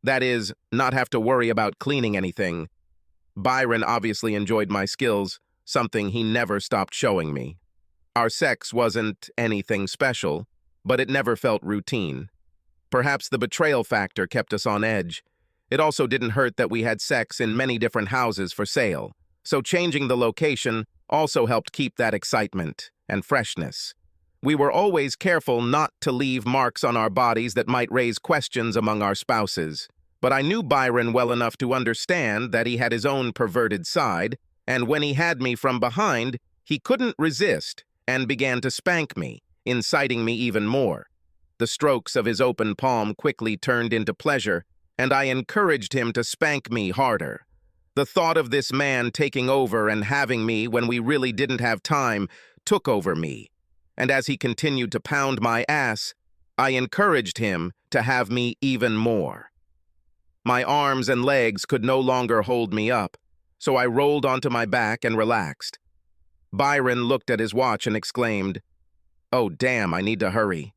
That is, not have to worry about cleaning anything. Byron obviously enjoyed my skills, something he never stopped showing me. Our sex wasn't anything special, but it never felt routine. Perhaps the betrayal factor kept us on edge. It also didn't hurt that we had sex in many different houses for sale, so changing the location also helped keep that excitement and freshness. We were always careful not to leave marks on our bodies that might raise questions among our spouses. But I knew Byron well enough to understand that he had his own perverted side, and when he had me from behind, he couldn't resist and began to spank me, inciting me even more. The strokes of his open palm quickly turned into pleasure, and I encouraged him to spank me harder. The thought of this man taking over and having me when we really didn't have time took over me, and as he continued to pound my ass, I encouraged him to have me even more. My arms and legs could no longer hold me up, so I rolled onto my back and relaxed. Byron looked at his watch and exclaimed, "Oh, damn, I need to hurry."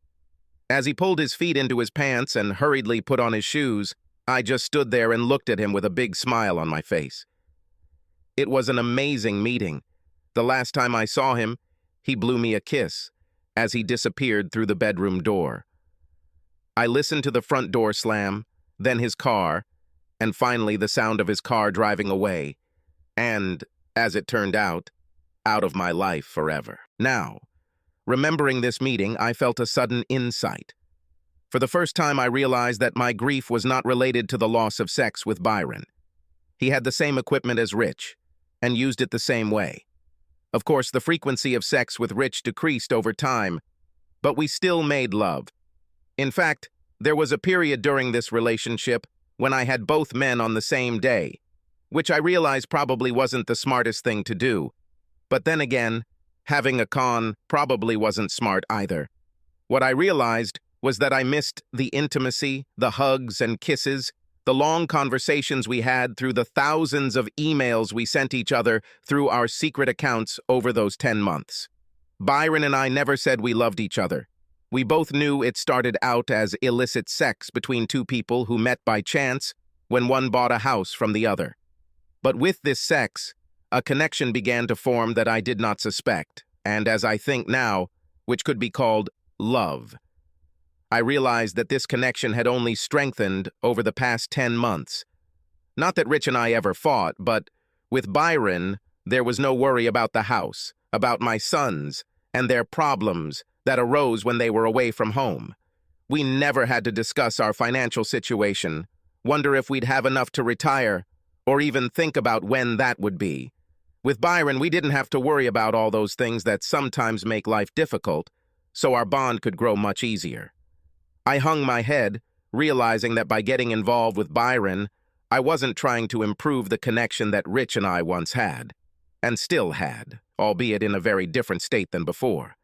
As he pulled his feet into his pants and hurriedly put on his shoes, I just stood there and looked at him with a big smile on my face. It was an amazing meeting. The last time I saw him, he blew me a kiss as he disappeared through the bedroom door. I listened to the front door slam, then his car, and finally the sound of his car driving away, and, as it turned out of my life forever. Now, remembering this meeting, I felt a sudden insight. For the first time, I realized that my grief was not related to the loss of sex with Byron. He had the same equipment as Rich, and used it the same way. Of course, the frequency of sex with Rich decreased over time, but we still made love. In fact, there was a period during this relationship when I had both men on the same day, which I realized probably wasn't the smartest thing to do. But then again, having a con probably wasn't smart either. What I realized was that I missed the intimacy, the hugs and kisses, the long conversations we had through the thousands of emails we sent each other through our secret accounts over those 10 months. Byron and I never said we loved each other. We both knew it started out as illicit sex between two people who met by chance when one bought a house from the other. But with this sex, a connection began to form that I did not suspect, and as I think now, which could be called love. I realized that this connection had only strengthened over the past 10 months. Not that Rich and I ever fought, but with Byron, there was no worry about the house, about my sons, and their problems that arose when they were away from home. We never had to discuss our financial situation, wonder if we'd have enough to retire, or even think about when that would be. With Byron, we didn't have to worry about all those things that sometimes make life difficult, so our bond could grow much easier. I hung my head, realizing that by getting involved with Byron, I wasn't trying to improve the connection that Rich and I once had, and still had, albeit in a very different state than before.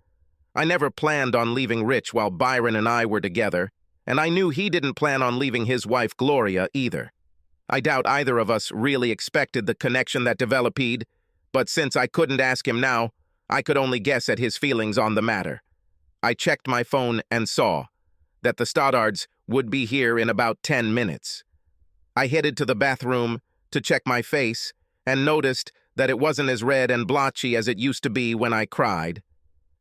I never planned on leaving Rich while Byron and I were together, and I knew he didn't plan on leaving his wife Gloria either. I doubt either of us really expected the connection that developed, but since I couldn't ask him now, I could only guess at his feelings on the matter. I checked my phone and saw that the Stoddards would be here in about 10 minutes. I headed to the bathroom to check my face and noticed that it wasn't as red and blotchy as it used to be when I cried.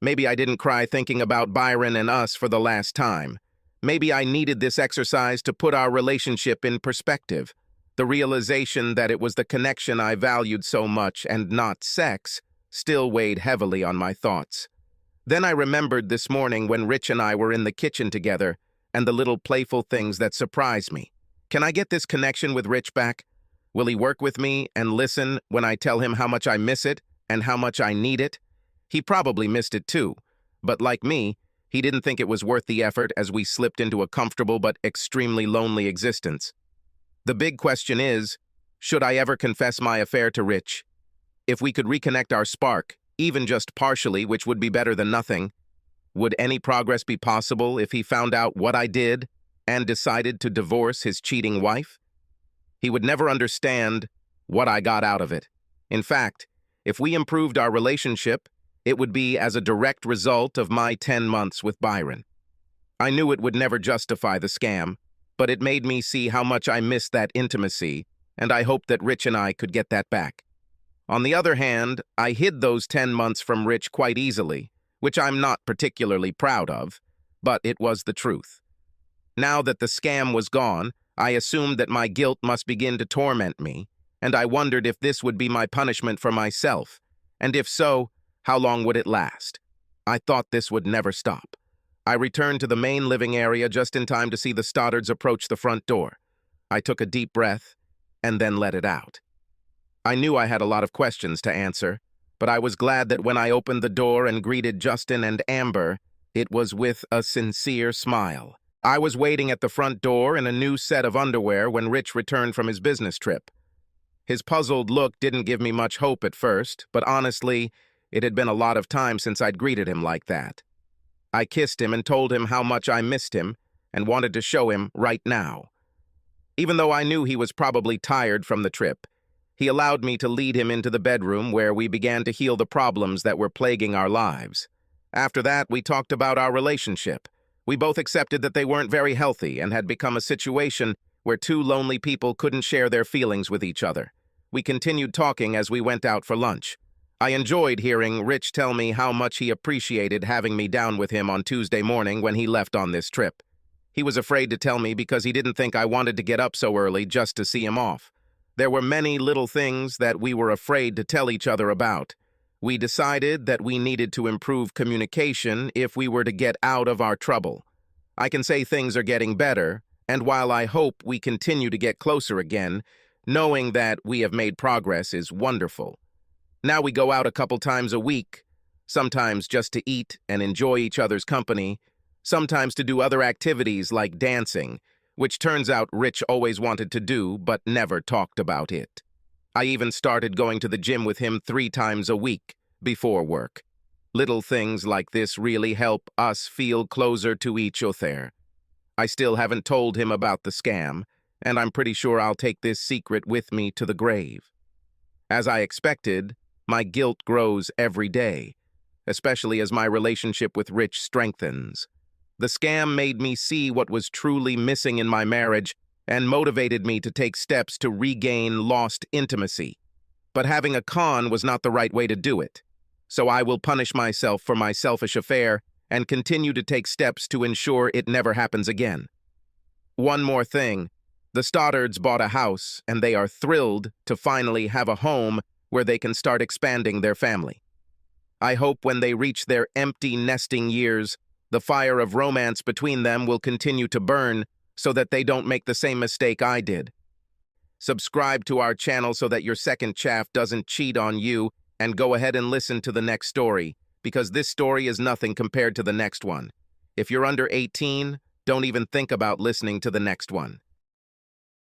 Maybe I didn't cry thinking about Byron and us for the last time. Maybe I needed this exercise to put our relationship in perspective. The realization that it was the connection I valued so much and not sex still weighed heavily on my thoughts. Then I remembered this morning when Rich and I were in the kitchen together and the little playful things that surprised me. Can I get this connection with Rich back? Will he work with me and listen when I tell him how much I miss it and how much I need it? He probably missed it too, but like me, he didn't think it was worth the effort as we slipped into a comfortable but extremely lonely existence. The big question is, should I ever confess my affair to Rich? If we could reconnect our spark, even just partially, which would be better than nothing, would any progress be possible if he found out what I did and decided to divorce his cheating wife? He would never understand what I got out of it. In fact, if we improved our relationship, it would be as a direct result of my 10 months with Byron. I knew it would never justify the scam, but it made me see how much I missed that intimacy, and I hoped that Rich and I could get that back. On the other hand, I hid those 10 months from Rich quite easily, which I'm not particularly proud of, but it was the truth. Now that the scam was gone, I assumed that my guilt must begin to torment me, and I wondered if this would be my punishment for myself, and if so, how long would it last? I thought this would never stop. I returned to the main living area just in time to see the Stoddards approach the front door. I took a deep breath and then let it out. I knew I had a lot of questions to answer, but I was glad that when I opened the door and greeted Justin and Amber, it was with a sincere smile. I was waiting at the front door in a new set of underwear when Rich returned from his business trip. His puzzled look didn't give me much hope at first, but honestly, it had been a lot of time since I'd greeted him like that. I kissed him and told him how much I missed him and wanted to show him right now. Even though I knew he was probably tired from the trip, he allowed me to lead him into the bedroom where we began to heal the problems that were plaguing our lives. After that, we talked about our relationship. We both accepted that they weren't very healthy and had become a situation where two lonely people couldn't share their feelings with each other. We continued talking as we went out for lunch. I enjoyed hearing Rich tell me how much he appreciated having me down with him on Tuesday morning when he left on this trip. He was afraid to tell me because he didn't think I wanted to get up so early just to see him off. There were many little things that we were afraid to tell each other about. We decided that we needed to improve communication if we were to get out of our trouble. I can say things are getting better, and while I hope we continue to get closer again, knowing that we have made progress is wonderful. Now we go out a couple times a week, sometimes just to eat and enjoy each other's company, sometimes to do other activities like dancing, which turns out Rich always wanted to do but never talked about it. I even started going to the gym with him 3 times a week before work. Little things like this really help us feel closer to each other. I still haven't told him about the scam, and I'm pretty sure I'll take this secret with me to the grave. As I expected, my guilt grows every day, especially as my relationship with Rich strengthens. The scam made me see what was truly missing in my marriage and motivated me to take steps to regain lost intimacy. But having a con was not the right way to do it, so I will punish myself for my selfish affair and continue to take steps to ensure it never happens again. One more thing, the Stoddards bought a house and they are thrilled to finally have a home where they can start expanding their family. I hope when they reach their empty nesting years, the fire of romance between them will continue to burn so that they don't make the same mistake I did. Subscribe to our channel so that your second chaff doesn't cheat on you, and go ahead and listen to the next story, because this story is nothing compared to the next one. If you're under 18, don't even think about listening to the next one.